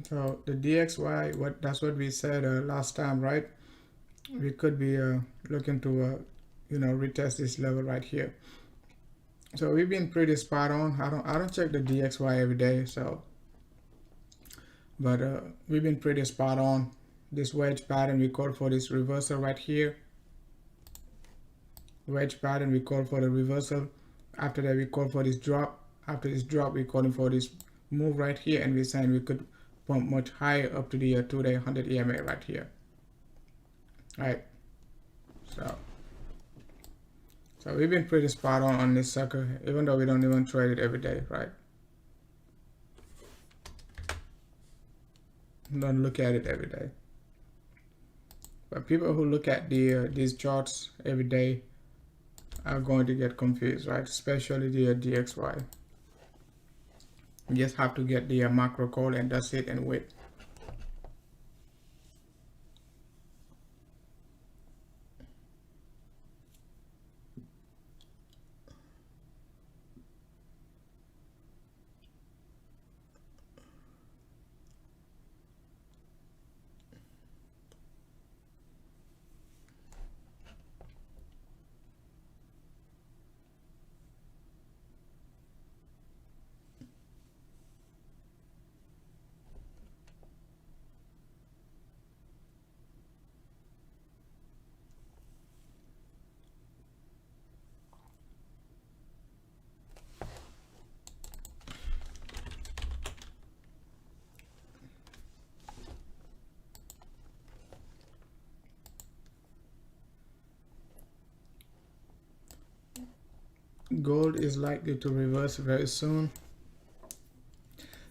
So the DXY, that's what we said last time, right? We could be looking to retest this level right here. So we've been pretty spot on. I don't check the DXY every day, so but we've been pretty spot on. This wedge pattern, we call for this reversal right here. Wedge pattern, we call for the reversal. After that, we call for this drop. After this drop, we're calling for this move right here, and we're saying we could pump much higher up to the 2-day 100 EMA right here. Right. So we've been pretty spot on this sucker, even though we don't even trade it every day, right? Don't look at it every day. But people who look at these charts every day are going to get confused, right? Especially the DXY. You just have to get the macro call and that's it, and wait. Gold is likely to reverse very soon.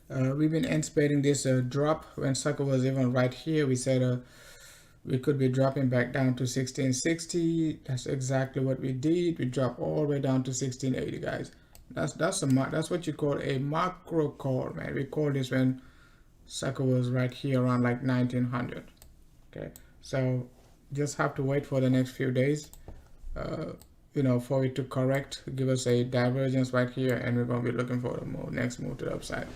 We've been anticipating this drop when sucker was even right here. We said we could be dropping back down to 1660. That's exactly what we did. We dropped all the way down to 1680, guys. That's what you call a macro call, man. We call this when sucker was right here around like 1900. Okay, so just have to wait for the next few days. For it to correct, give us a divergence right here, and we're going to be looking for the next move to the upside.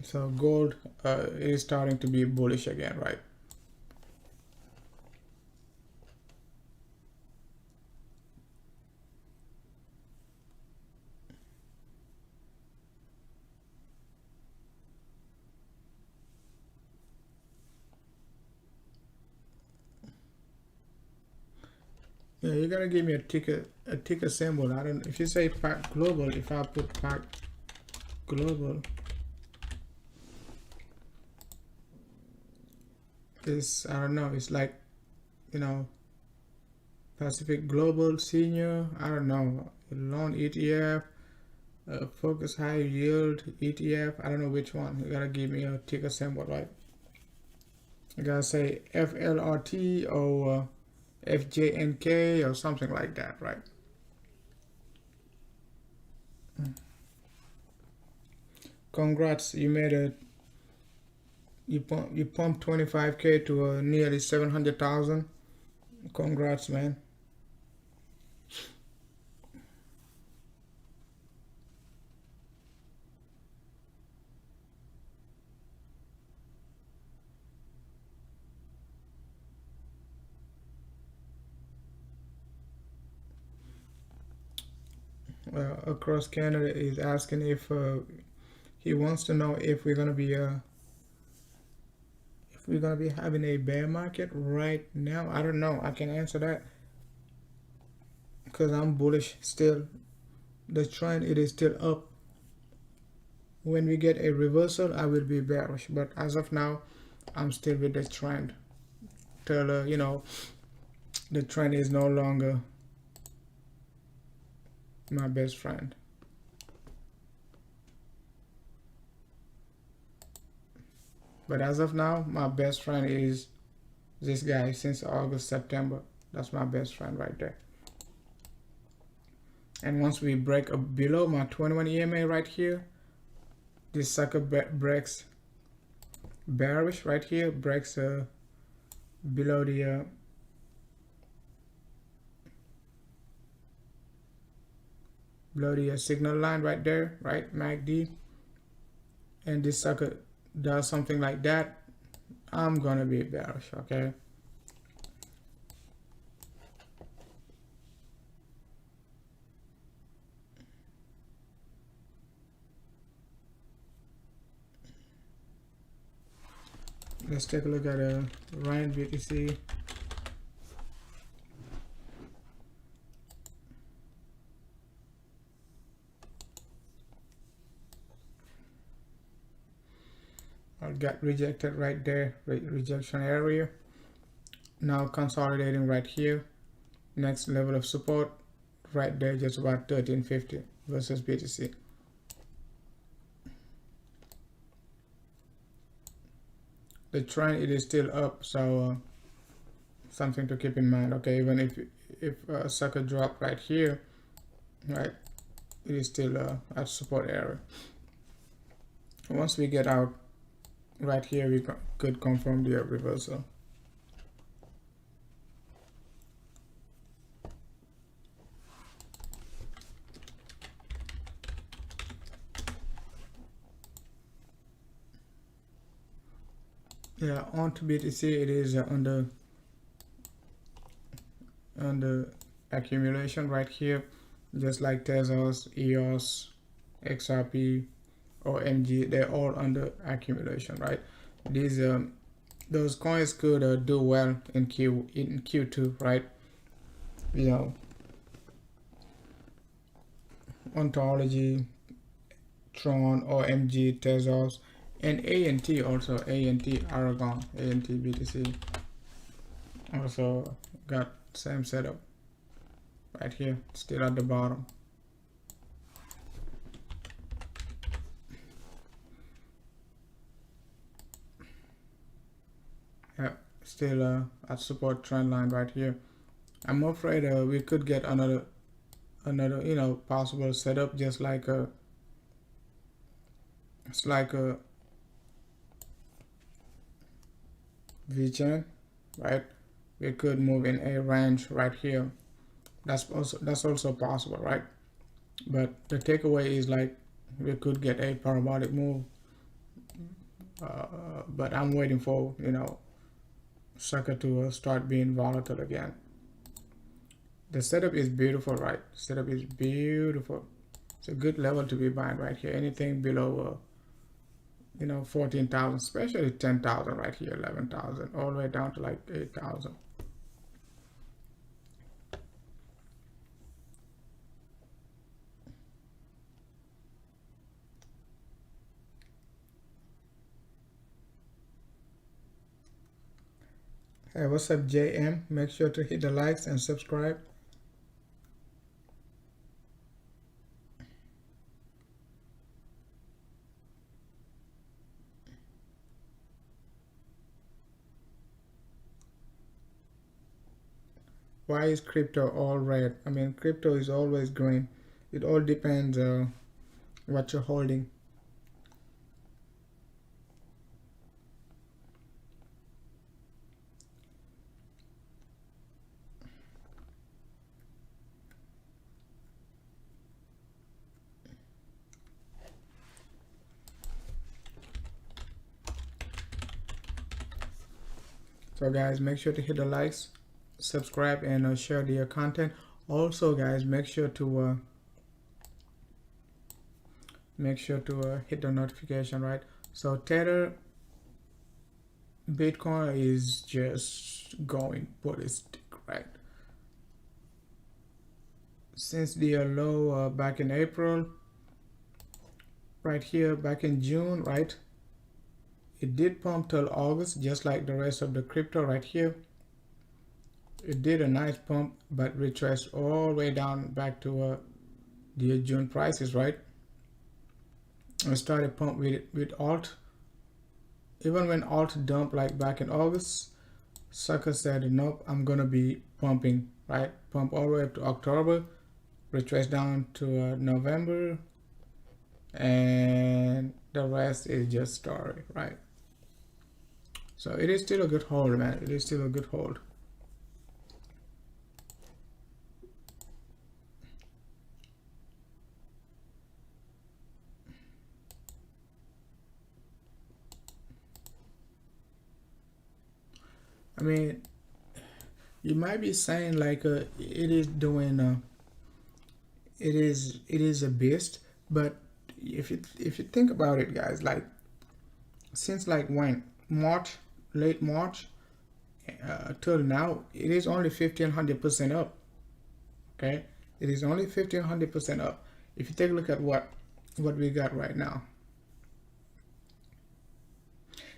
So gold is starting to be bullish again, right? Yeah, you gotta give me a ticker symbol. I don't. If you say pack global, if I put pack Global is, I don't know, it's like, you know, Pacific Global Senior, I don't know, Loan ETF, Focus High Yield ETF, I don't know which one. You gotta give me a ticker symbol, right? You gotta say FLRT or FJNK or something like that, right? Congrats, you made a, you pumped 25K to nearly 700,000. Congrats, man. Across Canada is asking if he wants to know if we're gonna be having a bear market right now. I don't know. I can answer that because I'm bullish still. The trend, it is still up. When we get a reversal, I will be bearish, but as of now, I'm still with the trend till you know, the trend is no longer my best friend. But as of now, my best friend is this guy since August, September. That's my best friend right there. And once we break up below my 21 EMA right here, this sucker breaks bearish right here, breaks below the signal line right there, right, MACD, and this sucker does something like that, I'm gonna be bearish, okay? Let's take a look at a Rand BTC. I got rejected right there, rejection area. Now consolidating right here. Next level of support right there, just about 1350 versus BTC. The trend, it is still up, so something to keep in mind. Okay, even if a sucker drop right here, right, it is still at support area. Once we get out right here, we could confirm the reversal. Yeah, on to BTC, it is under accumulation right here, just like Tezos, EOS, XRP, or MG, they're all under accumulation, right? These those coins could do well in Q2, right? You know, Ontology, Tron, OMG, Tezos, and ANT also, ANT Aragon, ANT BTC also got same setup right here, still at the bottom. Yeah, still at support trend line right here. I'm afraid we could get another you know, possible setup, just like it's like a V-chain, right? We could move in a range right here. That's also possible, right? But the takeaway is like we could get a parabolic move, but I'm waiting for, you know, sucker to start being volatile again. The setup is beautiful, right? Setup is beautiful. It's a good level to be buying right here. Anything below you know, 14,000, especially 10,000 right here, 11,000, all the way down to like 8,000. Hey, what's up, JM? Make sure to hit the likes and subscribe. Why is crypto all red? I mean, crypto is always green. It all depends what you're holding. So guys, make sure to hit the likes, subscribe, and share the content. Also guys, make sure to hit the notification, right? So Tether Bitcoin is just going ballistic, right? Since the low back in April, right here back in June, right? It did pump till August, just like the rest of the crypto right here. It did a nice pump, but retraced all the way down back to the June prices, right? And started pump with alt. Even when alt dumped like back in August, sucker said, nope, I'm gonna be pumping, right? Pump all the way up to October, retrace down to November, and the rest is just story, right? So it is still a good hold, man. It is still a good hold. I mean, you might be saying like it is doing it is a beast, but if you think about it, guys, like since like when March, late March till now, it is only 1,500% up. Okay, it is only 1,500% up. If you take a look at what we got right now,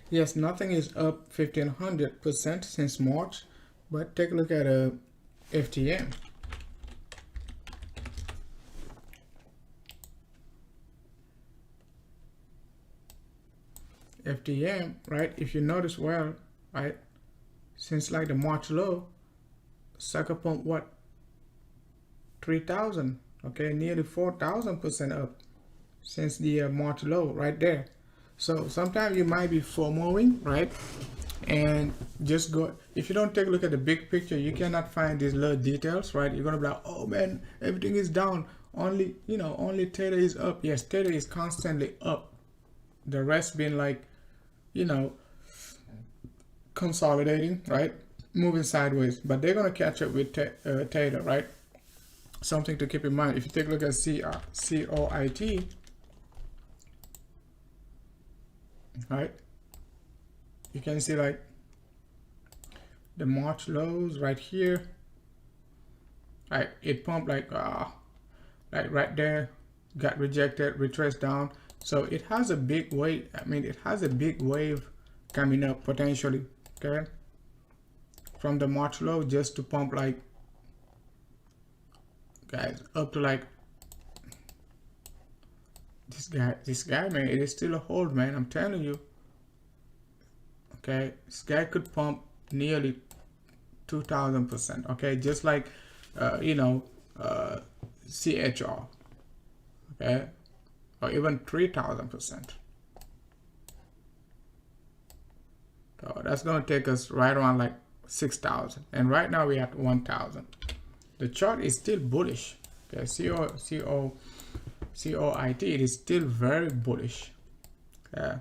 yes, nothing is up 1,500% since March, but take a look at a FTM. FTM, right? If you notice well, right, since like the March low, sucker pump what, 3,000, okay, nearly 4,000% up since the March low right there. So sometimes you might be FOMOing, right? And just go, if you don't take a look at the big picture, you cannot find these little details, right? You're gonna be like, oh man, everything is down, only, you know, only Tether is up. Yes, Tether is constantly up, the rest being like, you know, consolidating, right, moving sideways, but they're gonna catch up with Tether, right? Something to keep in mind. If you take a look at COIT, right, you can see like the March lows right here, right? It pumped like right there, got rejected, retraced down. So it has a big wave. I mean, it has a big wave coming up potentially, okay, from the March low, just to pump like, guys, up to like this guy, man. It is still a hold, man. I'm telling you, okay, this guy could pump nearly 2,000%, okay, just like you know, CHR, okay, or even 3,000%. So that's gonna take us right around like 6,000, and right now we're at 1,000. The chart is still bullish. Okay, COIT, it is still very bullish. Okay.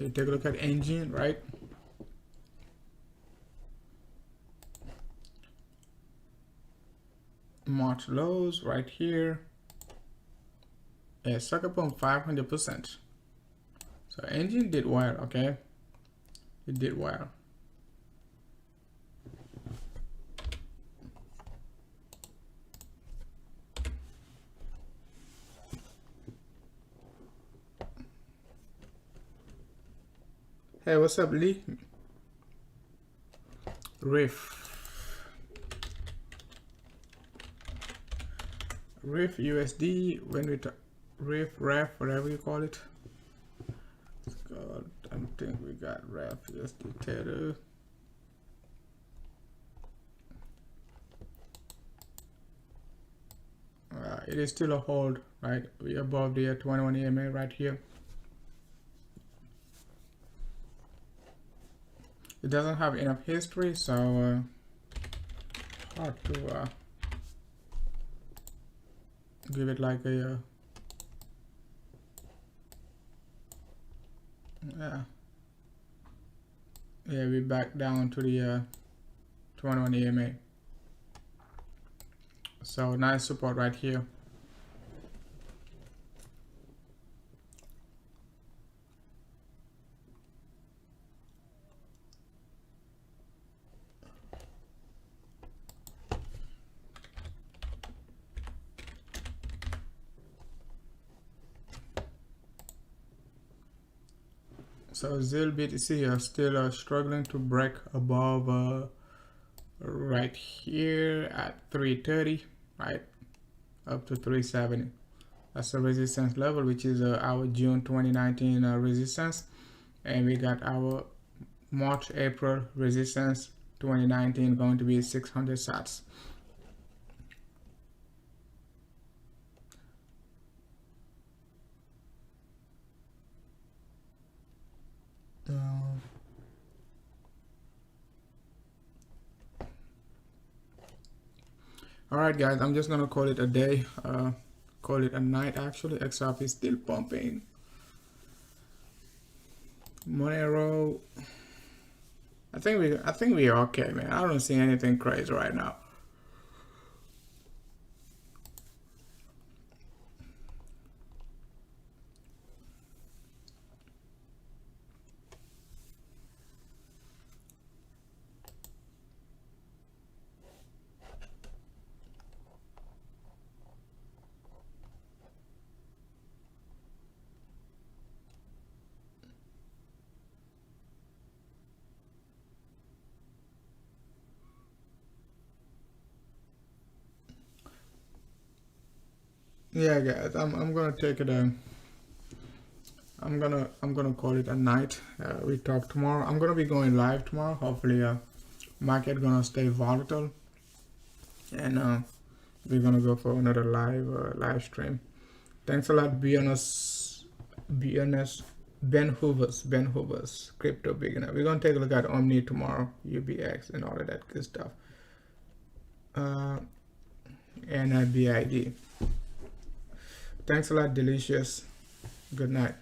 You take a look at engine, right? March lows right here. Yeah, sucker pump 500%. So engine did well, okay? It did well. Hey, what's up, Lee? Riff USD, when we talk ref, whatever you call it. I think we got ref USD Tether. It is still a hold, right? We're above the 21 EMA right here. It doesn't have enough history, so hard to give it like a yeah, we back down to the 21 EMA. So nice support right here. So ZIL BTC are still struggling to break above right here at 330, right up to 370. That's the resistance level, which is our June 2019 resistance, and we got our March-April resistance 2019 going to be 600 sats. All right, guys, I'm just gonna call it a day, call it a night. Actually, XRP is still pumping. Monero, I think we're okay, man. I don't see anything crazy right now. Yeah, guys, I'm gonna take it. I'm gonna call it a night. We talk tomorrow. I'm gonna be going live tomorrow. Hopefully, market gonna stay volatile, and we're gonna go for another live stream. Thanks a lot, Ben Hoover's crypto beginner. We're gonna take a look at Omni tomorrow, UBX, and all of that good stuff. And BID. Thanks a lot, Delicious. Good night.